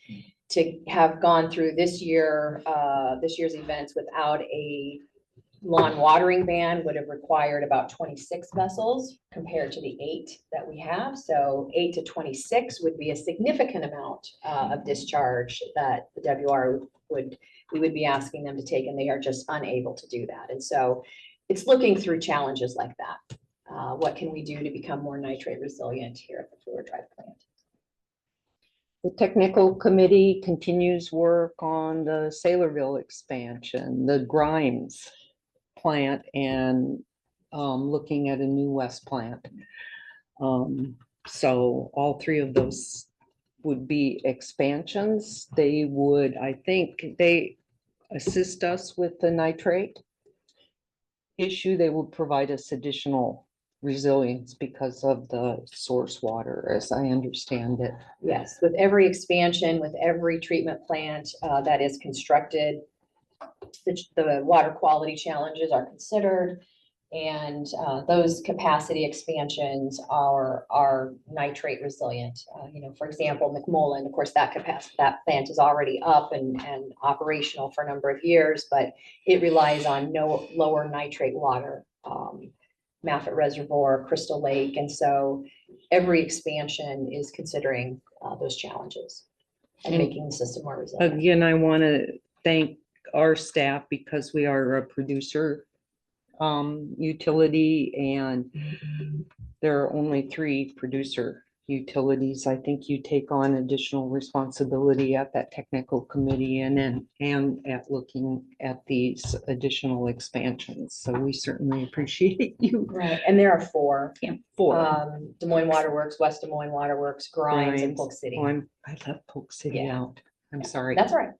To have gone through this year's events without a lawn watering ban would have required about 26 vessels compared to the 8 that we have. So 8 to 26 would be a significant amount of discharge that the WR we would be asking them to take, and they are just unable to do that. And so it's looking through challenges like that. What can we do to become more nitrate resilient here at the Fluor Drive plant? The technical committee continues work on the Saylorville expansion, the Grimes plant, and looking at a new West plant. So all three of those would be expansions. They would, I think, they assist us with the nitrate issue. They would provide us additional resilience because of the source water, as I understand it. Yes, with every expansion, with every treatment plant that is constructed, the water quality challenges are considered, and those capacity expansions are nitrate resilient. For example, McMullen, of course, that plant is already up and operational for a number of years, but it relies on no lower nitrate water. Maffett Reservoir, Crystal Lake, and so every expansion is considering those challenges and making the system more resilient. Again, I want to thank our staff because we are a producer utility, and there are only 3 producer utilities. I think you take on additional responsibility at that technical committee and at looking at these additional expansions. So we certainly appreciate you. Right, and there are 4. For Des Moines Water Works, West Des Moines Water Works, Grimes, and Polk City. I left Polk City Yeah. out. I'm sorry. That's all right.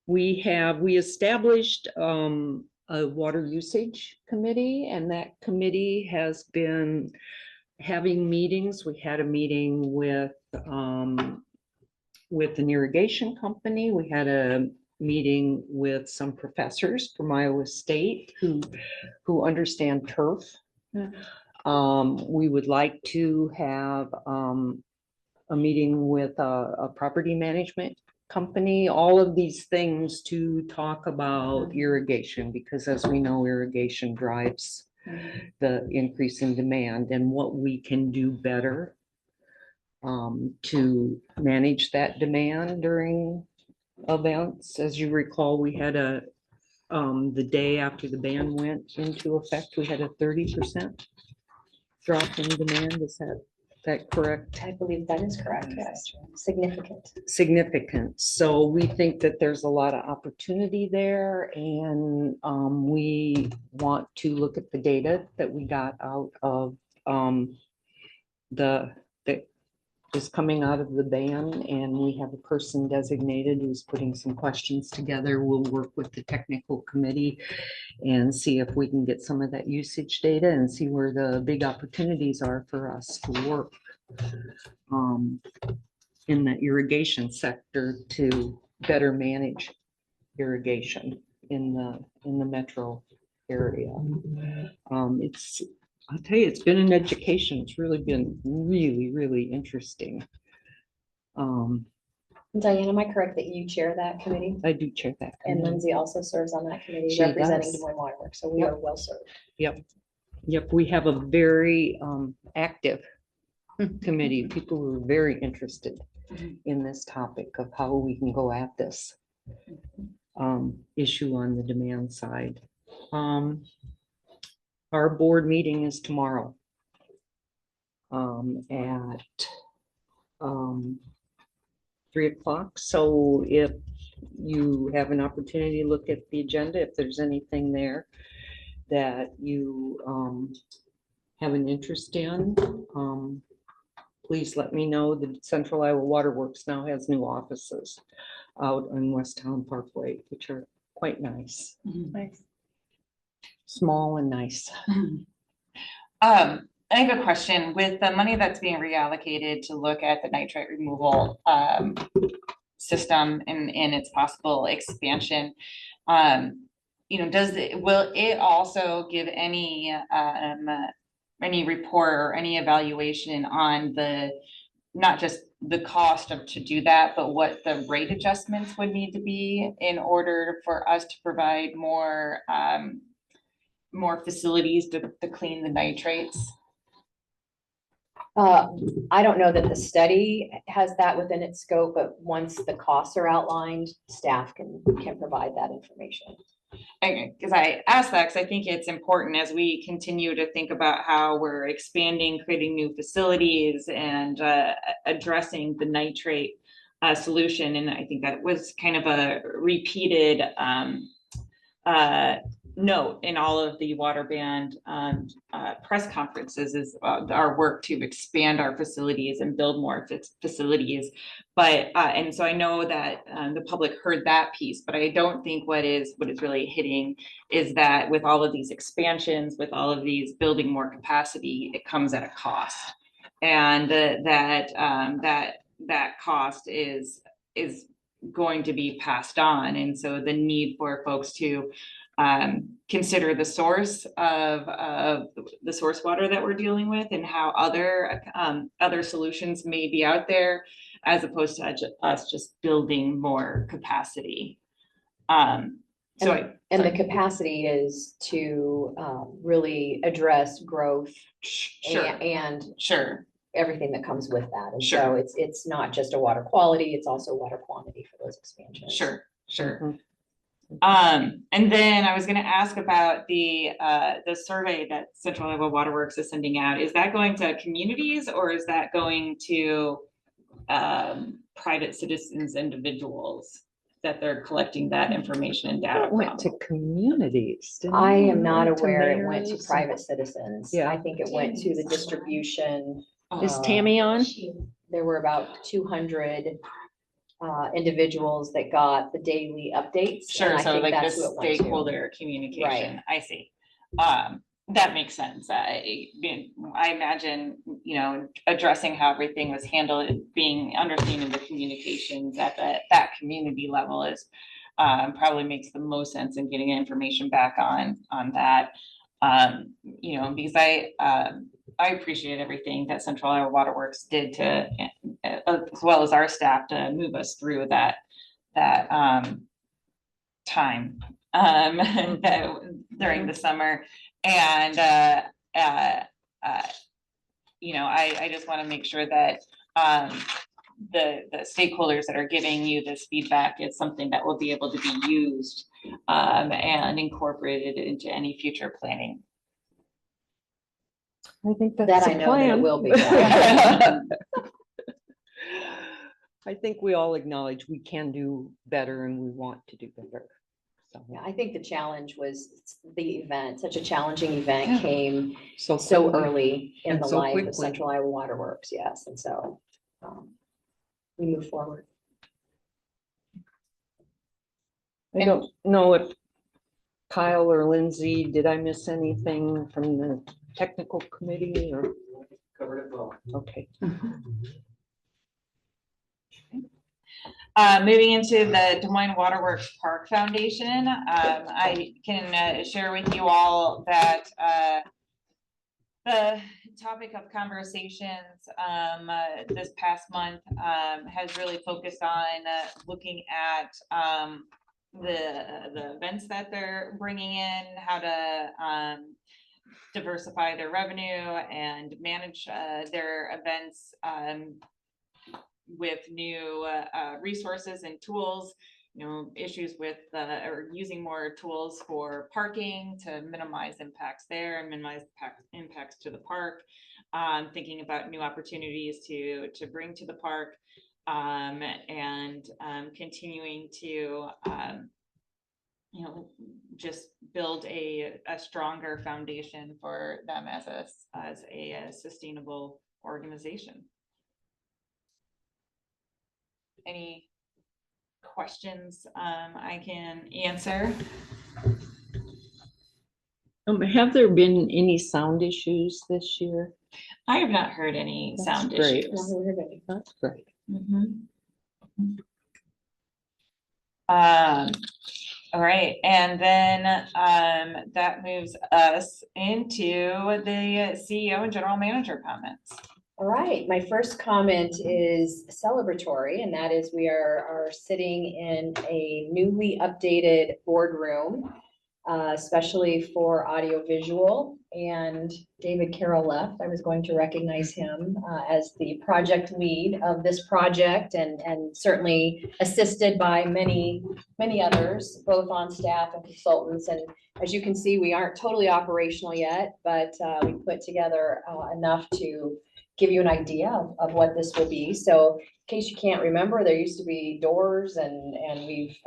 We established a water usage committee, and that committee has been having meetings. We had a meeting with an irrigation company. We had a meeting with some professors from Iowa State who understand turf. We would like to have a meeting with a property management company, all of these things to talk about irrigation, because as we know, irrigation drives the increase in demand and what we can do better to manage that demand during events. As you recall, we had the day after the ban went into effect, we had a 30% drop in demand. Is that correct? I believe that is correct, yes. Significant. So we think that there's a lot of opportunity there, and we want to look at the data that we got out of that is coming out of the ban, and we have a person designated who's putting some questions together. We'll work with the technical committee and see if we can get some of that usage data and see where the big opportunities are for us to work in the irrigation sector to better manage irrigation in the metro area. I'll tell you, it's been an education. It's really been really interesting. Diane, am I correct that you chair that committee? I do chair that. And Lindsay also serves on that committee She representing does. Des Moines Water Works, so we are well served. Yep, we have a very active committee. People who are very interested in this topic of how we can go at this issue on the demand side. Our board meeting is tomorrow at 3 o'clock. So if you have an opportunity to look at the agenda, if there's anything there that you have an interest in, please let me know. The Central Iowa Waterworks now has new offices out on West Town Parkway, which are quite nice, Nice. small and nice. I have a question with the money that's being reallocated to look at the nitrate removal system and its possible expansion. Will it also give any report or any evaluation on not just the cost to do that, but what the rate adjustments would need to be in order for us to provide more facilities to clean the nitrates? I don't know that the study has that within its scope, but once the costs are outlined, staff can provide that information. Because I asked that because I think it's important as we continue to think about how we're expanding, creating new facilities and addressing the nitrate solution. And I think that was kind of a repeated note in all of the water band press conferences is our work to expand our facilities and build more facilities. But and so I know that the public heard that piece, but I don't think what is really hitting is that with all of these expansions, with all of these building more capacity, it comes at a cost, and that cost is going to be passed on. And so the need for folks to consider the source of the source water that we're dealing with and how other solutions may be out there, as opposed to us just building more capacity. And the capacity is to really address growth and Sure. everything that comes with that. And Sure. so it's not just a water quality, it's also water quantity for those expansions. Sure. Mhm. And then I was going to ask about the survey that Central Iowa Waterworks is sending out. Is that going to communities or is that going to private citizens, individuals that they're collecting that information and data It went to from? communities. didn't I it? am not It went to aware it went to mayors. private citizens. Yeah. I think it went to the distribution. Is Tammy on? There were about 200 individuals that got the daily updates. and Sure, I so think like the that's who it went to. stakeholder communication, I see. That makes sense. I imagine, addressing how everything was handled, understanding the communications at that community level is probably makes the most sense in getting information back on that. Because I appreciate everything that Central Iowa Waterworks did to, as well as our staff, to move us through that time during the summer. And I just want to make sure that the stakeholders that are giving you this feedback is something that will be able to be used and incorporated into any future planning. I think that's That the I know that it plan. will be. I think we all acknowledge we can do better and we want to do better. So, Yeah, I think the challenge was the event, such a challenging event came so so quickly. early in And the so life quickly. of Central Iowa Waterworks, yes, and so we move forward. I don't know if Kyle or Lindsay, did I miss anything from the technical committee or? Covered it well. Okay. Moving into the Des Moines Waterworks Park Foundation, I can share with you all that the topic of conversations this past month has really focused on looking at the events that they're bringing in, how to diversify their revenue and manage their events with new resources and tools, issues with or using more tools for parking to minimize impacts there and minimize impacts to the park, thinking about new opportunities to bring to the park. and continuing to, just build a stronger foundation for them as a sustainable organization. Any questions I can answer? Have there been any sound issues this year? I have not heard any That's sound great. issues. That's great. Mhm. All right, and then that moves us into the CEO and general manager comments. All right, my first comment is celebratory, and that is we are sitting in a newly updated boardroom, especially for audiovisual. And David Carroll left. I was going to recognize him as the project lead of this project, and certainly assisted by many others, both on staff and consultants. And as you can see, we aren't totally operational yet, but we put together enough to give you an idea of what this will be. So in case you can't remember, there used to be doors, and we've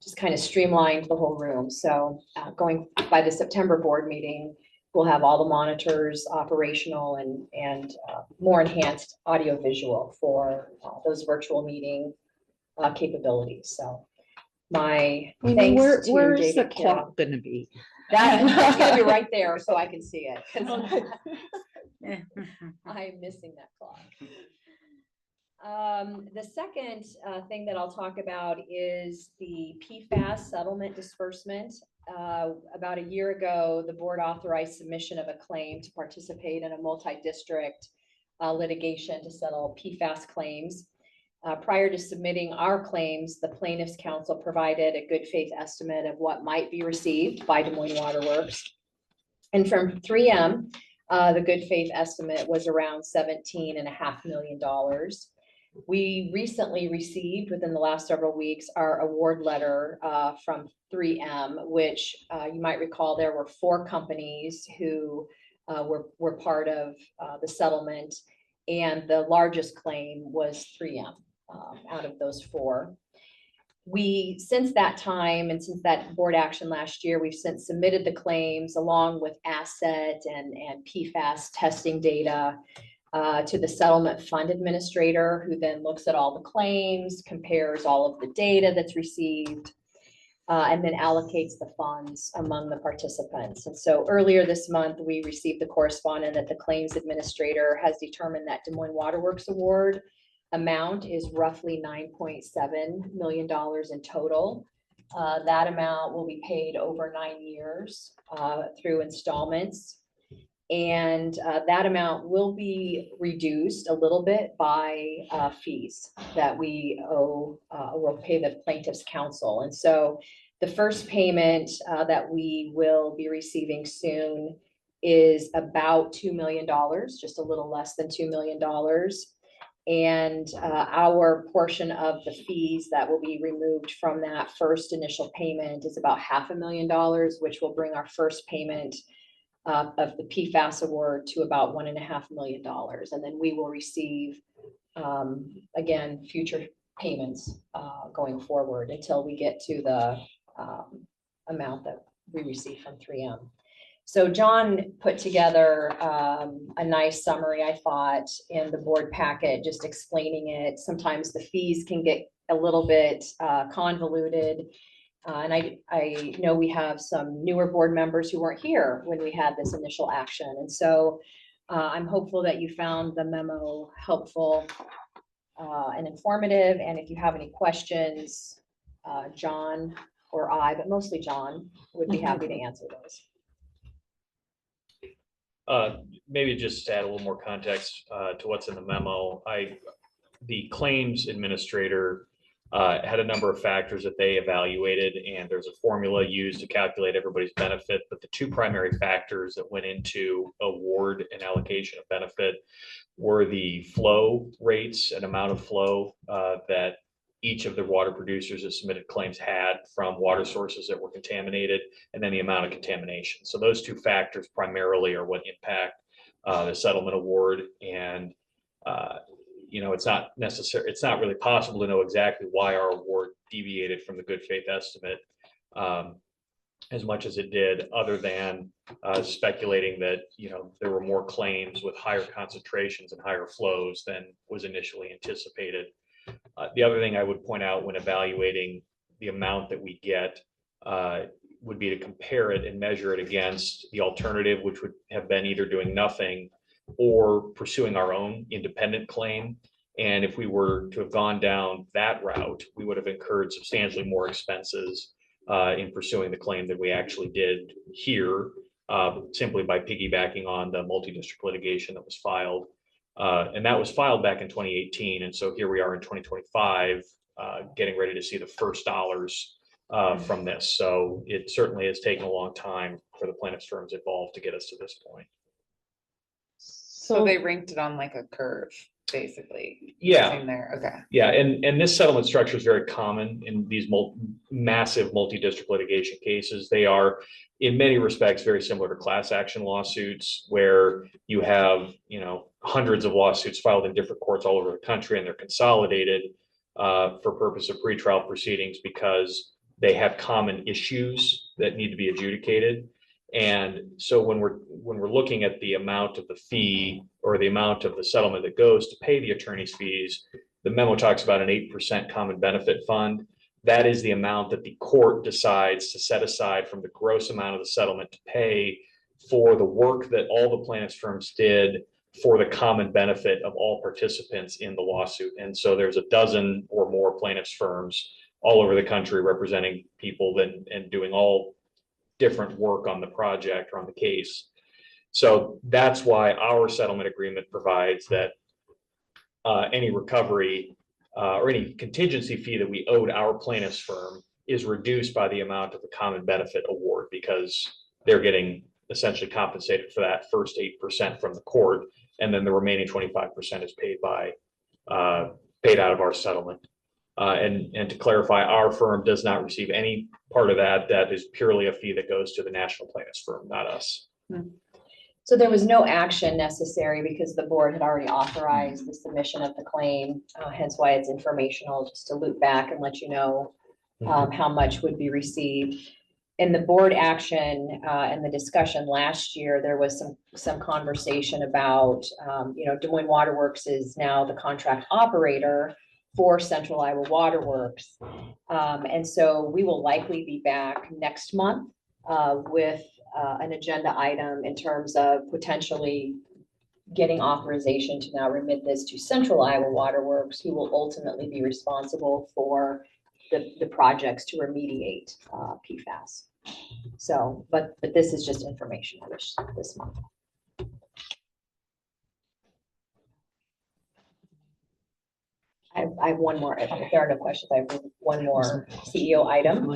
just kind of streamlined the whole room. So going by the September board meeting, we'll have all the monitors operational and more enhanced audio visual for those virtual meeting capabilities. So my thanks to Where is the David Carroll. clock gonna be? That's gonna be right there so I can see it, 'cause I'm missing that clock. The second thing that I'll talk about is the PFAS settlement disbursement. About a year ago, the board authorized submission of a claim to participate in a multi-district litigation to settle PFAS claims. Prior to submitting our claims, the plaintiff's counsel provided a good faith estimate of what might be received by Des Moines Water Works. And from 3M, the good faith estimate was around $17.5 million. We recently received, within the last several weeks, our award letter from 3M, which you might recall there were 4 companies who were part of the settlement, and the largest claim was 3M out of those 4. We, since that time and since that board action last year, we've since submitted the claims along with asset and PFAS testing data to the settlement fund administrator, who then looks at all the claims, compares all of the data that's received, and then allocates the funds among the participants. And so earlier this month, we received the correspondence that the claims administrator has determined that Des Moines Water Works award amount is roughly $9.7 million in total. That amount will be paid over 9 years through installments. And that amount will be reduced a little bit by fees that we owe, will pay the plaintiff's counsel. And so the first payment that we will be receiving soon is about $2 million, just a little less than $2 million. And our portion of the fees that will be removed from that first initial payment is about $500,000, which will bring our first payment of the PFAS award to about $1.5 million. And then we will receive, again, future payments going forward until we get to the amount that we receive from 3M. So John put together a nice summary, I thought, in the board packet, just explaining it. Sometimes the fees can get a little bit convoluted. And I know we have some newer board members who weren't here when we had this initial action. And so I'm hopeful that you found the memo helpful and informative. And if you have any questions, John or I, but mostly John, would be happy to answer those. Maybe just to add a little more context to what's in the memo. The claims administrator had a number of factors that they evaluated, and there's a formula used to calculate everybody's benefit. But the 2 primary factors that went into award and allocation of benefit were the flow rates and amount of flow that each of the water producers that submitted claims had from water sources that were contaminated, and then the amount of contamination. So those 2 factors primarily are what impact the settlement award. And it's not necessary, it's not really possible to know exactly why our award deviated from the good faith estimate as much as it did, other than speculating that, there were more claims with higher concentrations and higher flows than was initially anticipated. The other thing I would point out when evaluating the amount that we get would be to compare it and measure it against the alternative, which would have been either doing nothing or pursuing our own independent claim. And if we were to have gone down that route, we would have incurred substantially more expenses in pursuing the claim than we actually did here, simply by piggybacking on the multi-district litigation that was filed. And that was filed back in 2018. And so here we are in 2025, getting ready to see the first dollars from this. So it certainly has taken a long time for the plaintiff's firms involved to get us to this point. So they ranked it on like a curve, basically. Yeah. using okay. Yeah, and this settlement structure is very common in these massive multi-district litigation cases. They are, in many respects, very similar to class action lawsuits, where you have, hundreds of lawsuits filed in different courts all over the country, and they're consolidated for purpose of pretrial proceedings because they have common issues that need to be adjudicated. And so when we're looking at the amount of the fee or the amount of the settlement that goes to pay the attorney's fees, the memo talks about an 8% common benefit fund. That is the amount that the court decides to set aside from the gross amount of the settlement to pay for the work that all the plaintiffs' firms did for the common benefit of all participants in the lawsuit. And so there's a dozen or more plaintiffs' firms all over the country representing people and doing all different work on the project or on the case. So that's why our settlement agreement provides that any recovery or any contingency fee that we owed our plaintiff's firm is reduced by the amount of the common benefit award, because they're getting essentially compensated for that first 8% from the court, and then the remaining 25% is paid out of our settlement. And to clarify, our firm does not receive any part of that. That is purely a fee that goes to the national plaintiff's firm, not us. So there was no action necessary because the board had already authorized the submission of the claim, hence why it's informational, just to loop back and let you know how much would be received. In the board action and the discussion last year, there was some conversation about, Des Moines Waterworks is now the contract operator for Central Iowa Waterworks. And so we will likely be back next month with an agenda item in terms of potentially getting authorization to now remit this to Central Iowa Waterworks, who will ultimately be responsible for the projects to remediate PFAS. So, but this is just informational this month. I have one more, if there are no questions, I have one more CEO item.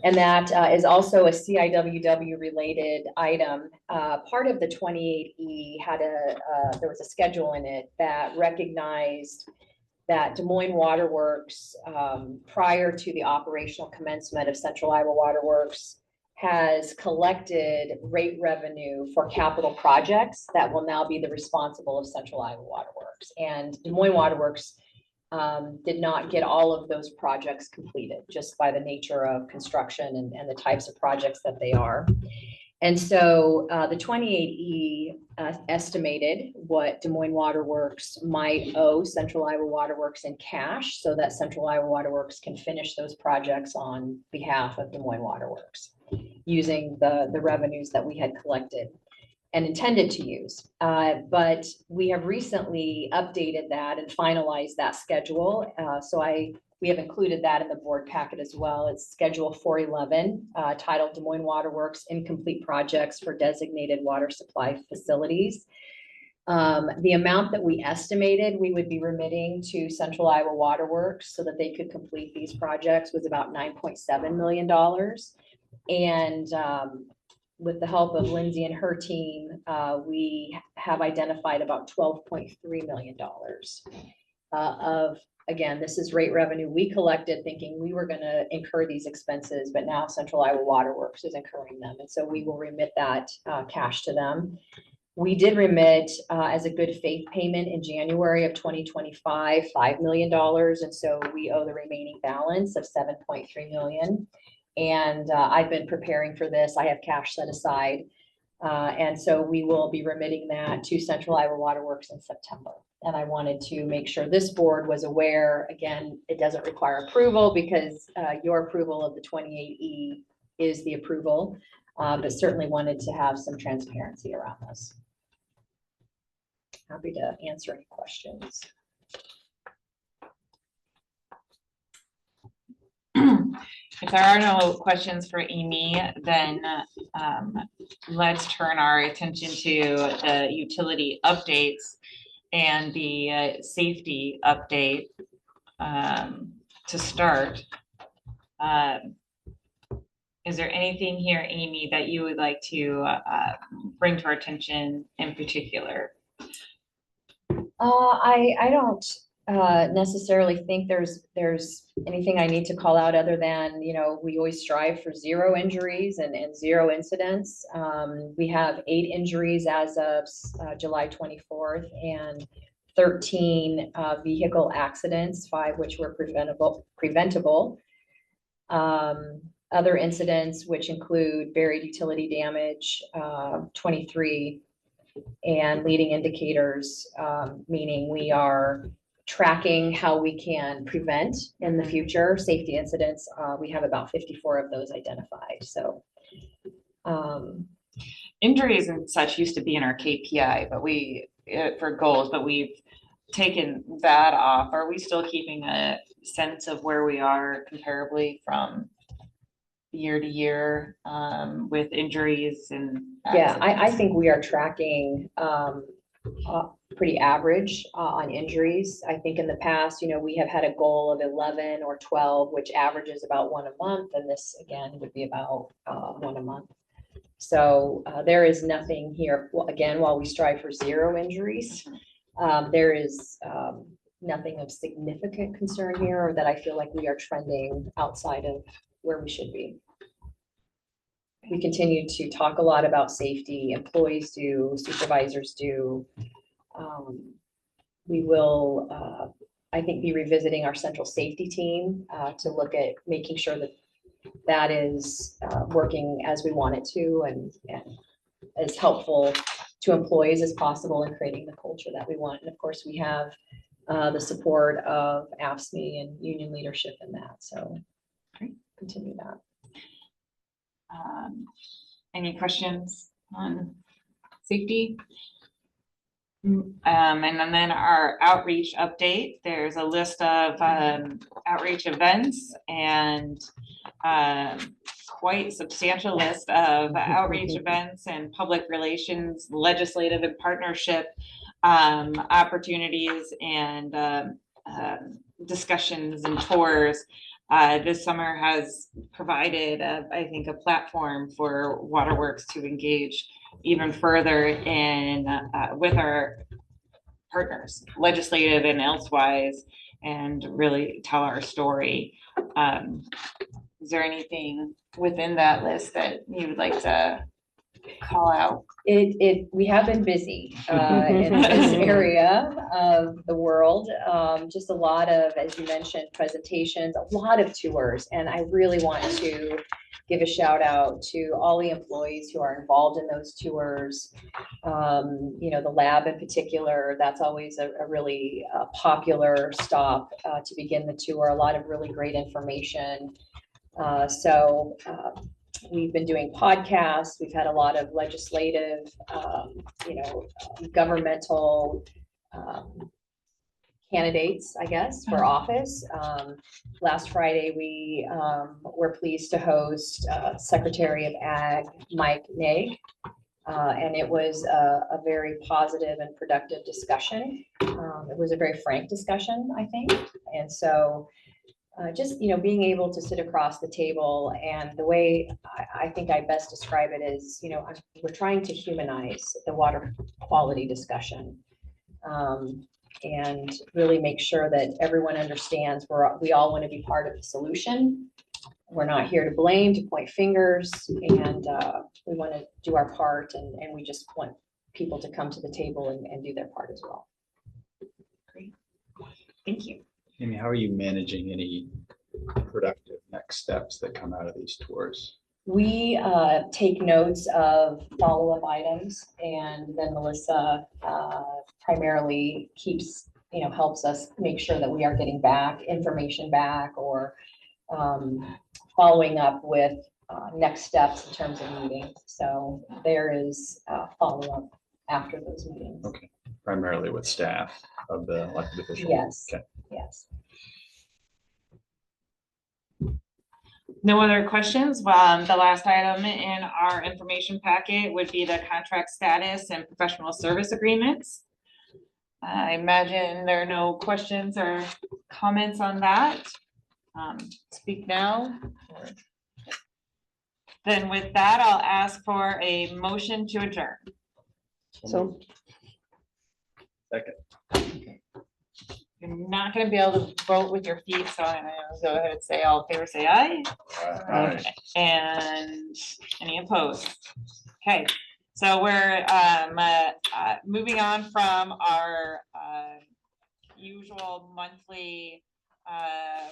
And that is also a CIWW related item. Part of the 28E had there was a schedule in it that recognized that Des Moines Waterworks, prior to the operational commencement of Central Iowa Waterworks, has collected rate revenue for capital projects that will now be the responsible of Central Iowa Waterworks. And Des Moines Waterworks did not get all of those projects completed just by the nature of construction and the types of projects that they are. And so the 28E estimated what Des Moines Waterworks might owe Central Iowa Waterworks in cash so that Central Iowa Waterworks can finish those projects on behalf of Des Moines Waterworks using the revenues that we had collected and intended to use. But we have recently updated that and finalized that schedule. We have included that in the board packet as well. It's Schedule 411, titled Des Moines Waterworks Incomplete Projects for Designated Water Supply Facilities. The amount that we estimated we would be remitting to Central Iowa Waterworks so that they could complete these projects was about $9.7 million. And with the help of Lindsay and her team, we have identified about $12.3 million of, again, this is rate revenue we collected thinking we were going to incur these expenses, but now Central Iowa Waterworks is incurring them. And so we will remit that cash to them. We did remit as a good faith payment in January of 2025, $5 million. And so we owe the remaining balance of 7.3 million. And I've been preparing for this. I have cash set aside. And so we will be remitting that to Central Iowa Waterworks in September. And I wanted to make sure this board was aware. Again, it doesn't require approval because your approval of the 28E is the approval, but certainly wanted to have some transparency around this. Happy to answer any questions. If there are no questions for Amy, then let's turn our attention to the utility updates and the safety update to start. Is there anything here, Amy, that you would like to bring to our attention in particular? I don't necessarily think there's anything I need to call out other than, we always strive for 0 injuries and 0 incidents. We have 8 injuries as of July 24th and 13 vehicle accidents, 5 which were preventable. Other incidents, which include buried utility damage, 23, and leading indicators, meaning we are tracking how we can prevent in the future safety incidents. We have about 54 of those identified. So injuries and such used to be in our KPI, but for goals, but we've taken that off. Are we still keeping a sense of where we are comparably from year to year with injuries and yeah, I think we are tracking pretty average on injuries. I think in the past, we have had a goal of 11 or 12, which averages about 1 a month. And this again would be about 1 a month. So there is nothing here. Well, again, while we strive for 0 injuries, there is nothing of significant concern here or that I feel like we are trending outside of where we should be. We continue to talk a lot about safety. Employees do, supervisors do. We will, I think, be revisiting our central safety team to look at making sure that that is working as we want it to and as helpful to employees as possible in creating the culture that we want. And of course, we have the support of AFSCME and union leadership in that. So continue that. Any questions on safety? And then our outreach update, there's a list of outreach events and quite substantial list of outreach events and public relations, legislative and partnership opportunities and discussions and tours. This summer has provided, I think, a platform for Waterworks to engage even further in with our partners, legislative and elsewise, and really tell our story. Is there anything within that list that you would like to call out? We have been busy in this area of the world. Just a lot of, as you mentioned, presentations, a lot of tours. And I really want to give a shout out to all the employees who are involved in those tours. The lab in particular, that's always a really popular stop to begin the tour. A lot of really great information. We've been doing podcasts. We've had a lot of legislative, governmental candidates, I guess, for office. Last Friday, we were pleased to host Secretary of Ag, Mike Naig, and it was a very positive and productive discussion. It was a very frank discussion, I think. And so just, being able to sit across the table, and the way I think I best describe it is, we're trying to humanize the water quality discussion and really make sure that everyone understands we all want to be part of the solution. We're not here to blame, to point fingers, and we want to do our part, and we just want people to come to the table and do their part as well. Thank you. Amy, how are you managing any productive next steps that come out of these tours? We take notes of follow-up items, and then Melissa primarily keeps, helps us make sure that we are getting back information back, or following up with next steps in terms of meetings. So there is follow-up after those meetings. Okay, primarily with staff of the elected officials? Yes, Okay. yes. No other questions? The last item in our information packet would be the contract status and professional service agreements. I imagine there are no questions or comments on that. Speak now. Then with that, I'll ask for a motion to adjourn. So Second. You're not gonna be able to vote with your feet, so I'm gonna go ahead and say all in favor, say aye. Aye. And any opposed? Okay, so we're moving on from our usual monthly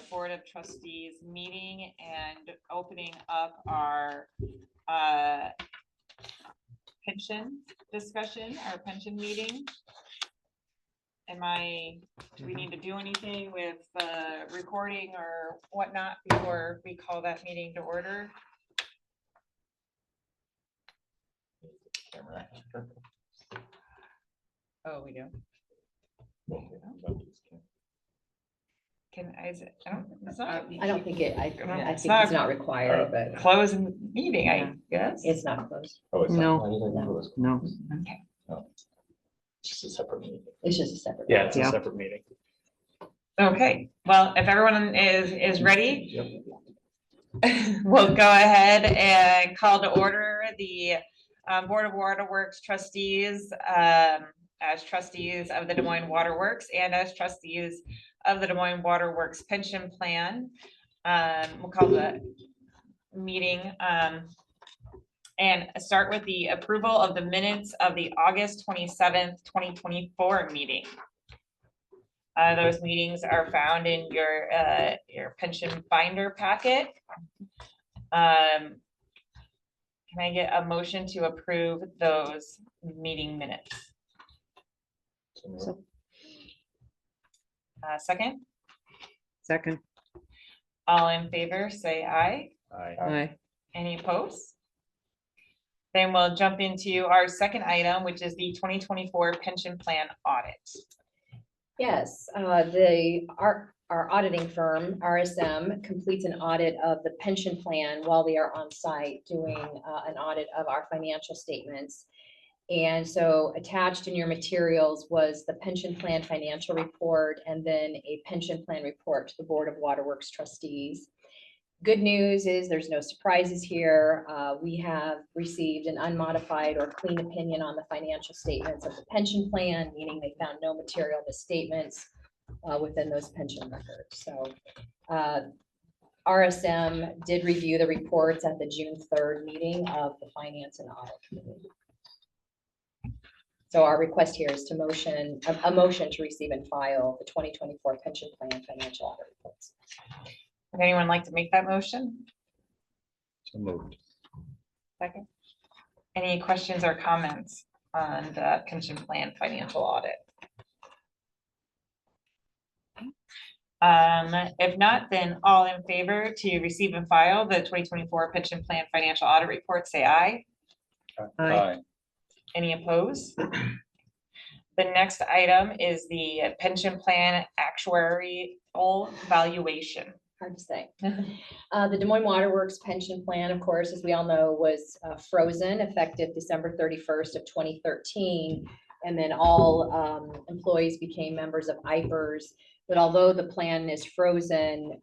Board of Trustees meeting and opening up our pension discussion, our pension meeting. Do we need to do anything with recording or whatnot before we call that meeting to order? Oh, we do. It's not I don't think it, I think It's it's not- not required, but closing meeting, I guess. it's not closed. Oh, it's No. not. I didn't know it was- no, It's just a separate meeting. It's just a separate. Yeah, it's a Yeah. separate meeting. Okay, well, if everyone is ready, we'll go ahead and call to order the Board of Waterworks trustees as trustees of the Des Moines Waterworks and as trustees of the Des Moines Waterworks Pension Plan. We'll call the meeting and start with the approval of the minutes of the August 27th, 2024 meeting. Those meetings are found in your pension binder packet. Can I get a motion to approve those meeting minutes? so Second, second, all in favor, say aye. Aye. aye, Any opposed? Then we'll jump into our second item, which is the 2024 pension plan audit. Yes, our auditing firm, RSM, completes an audit of the pension plan while they are on site doing an audit of our financial statements. And so attached in your materials was the pension plan financial report and then a pension plan report to the Board of Waterworks trustees. Good news is there's no surprises here. We have received an unmodified or clean opinion on the financial statements of the pension plan, meaning they found no material misstatements within those pension records. So RSM did review the reports at the June 3rd meeting of the Finance and Audit Committee. So our request here is to motion, a motion to receive and file the 2024 pension plan financial audit reports. Would anyone like to make that motion? So moved. Second. Any questions or comments on the pension plan financial audit? If not, then all in favor to receive and file the 2024 pension plan financial audit report, say aye. aye, Any opposed? The next item is the pension plan actuarial valuation. Hard to say. The Des Moines Waterworks pension plan, of course, as we all know, was frozen effective December 31st of 2013. And then all employees became members of IPERS. But although the plan is frozen,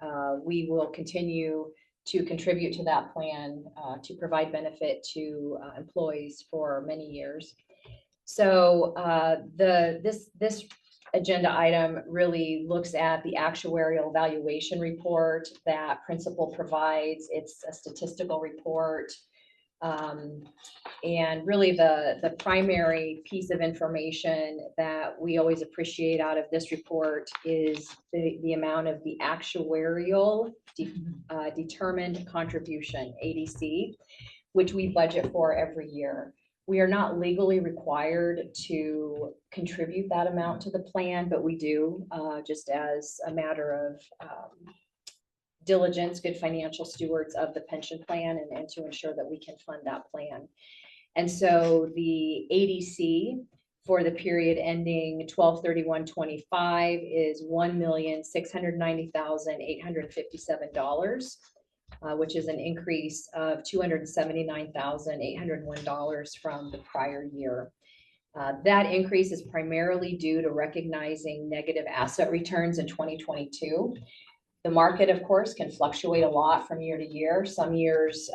we will continue to contribute to that plan to provide benefit to employees for many years. So this agenda item really looks at the actuarial valuation report that Principal provides. It's a statistical report And really the primary piece of information that we always appreciate out of this report is the amount of the actuarial determined contribution, ADC, which we budget for every year. We are not legally required to contribute that amount to the plan, but we do, just as a matter of diligence, good financial stewards of the pension plan and to ensure that we can fund that plan. And so the ADC for the period ending 12/31/25 is $1,690,857, which is an increase of $279,801 from the prior year. That increase is primarily due to recognizing negative asset returns in 2022. The market, of course, can fluctuate a lot from year to year. Some years,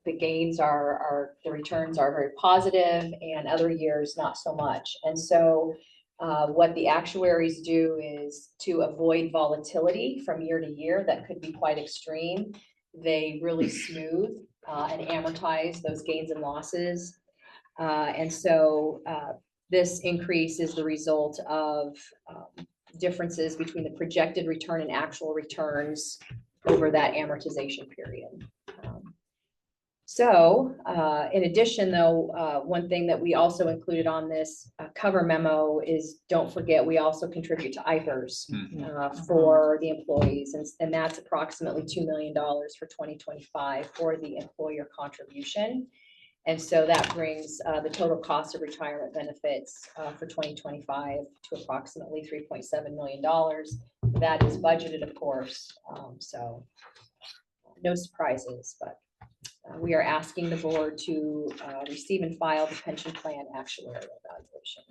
the gains the returns are very positive, and other years not so much. And so what the actuaries do is to avoid volatility from year to year that could be quite extreme. They really smooth and amortize those gains and losses. And so this increase is the result of differences between the projected return and actual returns over that amortization period. In addition, though, one thing that we also included on this cover memo is, don't forget, we also contribute to IPERS for the employees, and that's approximately $2 million for 2025 for the employer contribution. And so that brings the total cost of retirement benefits for 2025 to approximately $3.7 million. That is budgeted, of course, so no surprises, but we are asking the board to receive and file the pension plan actuarial evaluation.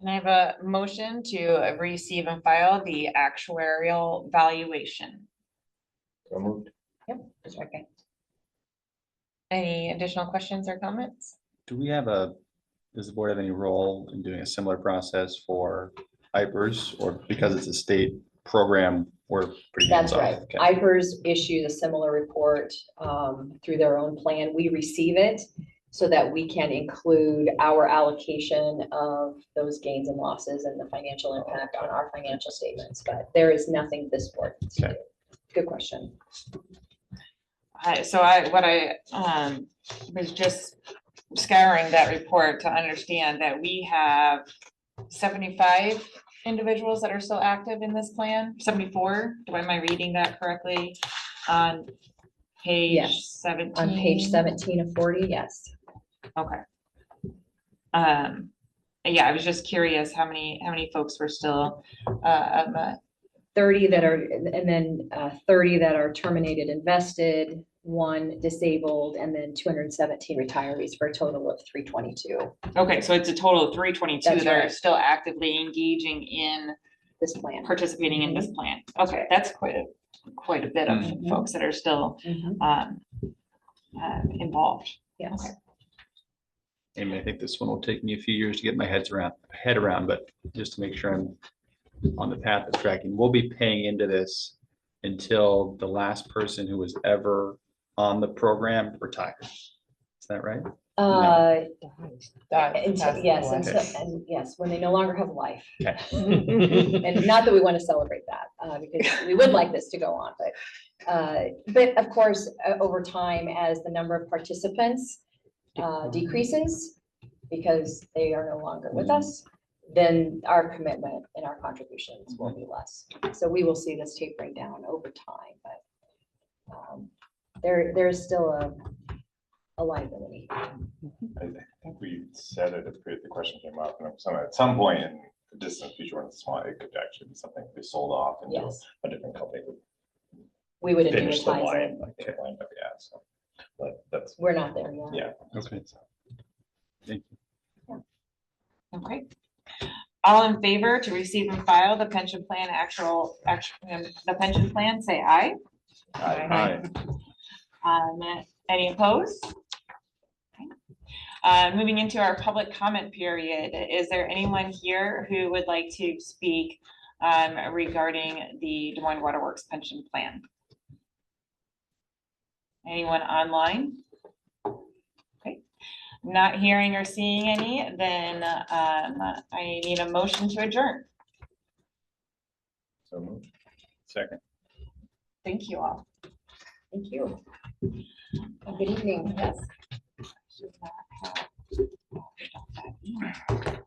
And I have a motion to receive and file the actuarial valuation. So moved. Yep. Okay. Any additional questions or comments? Do we have does the board have any role in doing a similar process for IPERS, or because it's a state program, we're pretty That's hands-off? right. Okay. IPERS issues a similar report through their own plan. We receive it so that we can include our allocation of those gains and losses and the financial impact on our financial statements, but there is nothing this board needs to do. Good question. So I was just scouring that report to understand that we have 75 individuals that are still active in this plan, 74. Am I reading that correctly? On page Yes. 17? On page 17 of 40, yes. Okay. Yeah, I was just curious how many folks were still 30 that are, and then 30 that are terminated, invested, 1 disabled, and then 217 retirees for a total of 322. Okay, so it's a total of 322 That's that are right. still actively engaging in This plan. participating in this plan. Okay, that's quite a bit of folks that are still involved. Yes. Okay. Amy, I think this one will take me a few years to get my head around, but just to make sure I'm on the path of tracking, we'll be paying into this until the last person who was ever on the program retires. Is that right? Yes, when they no longer have life. Okay. And not that we want to celebrate that, because we would like this to go on, but of course, over time, as the number of participants decreases, because they are no longer with us, then our commitment and our contributions will be less. So we will see this tapering down over time, but there is still a liability. I think we said it, the question came up, and at some point in the distant future, when it's small, it could actually be something to be sold off into Yes. a different company. We would Finish the annuitize line, it. like the line, but yeah, so, but that's, We're not there yet. yeah. Okay. Thank you. Okay. All in favor to receive and file the pension plan the pension plan, say aye. Aye. Any opposed? Okay. Moving into our public comment period, is there anyone here who would like to speak regarding the Des Moines Water Works pension plan? Anyone online? Okay, not hearing or seeing any, then I need a motion to adjourn. So moved. Second. Thank you all. Thank you. Good evening, yes. Should not have-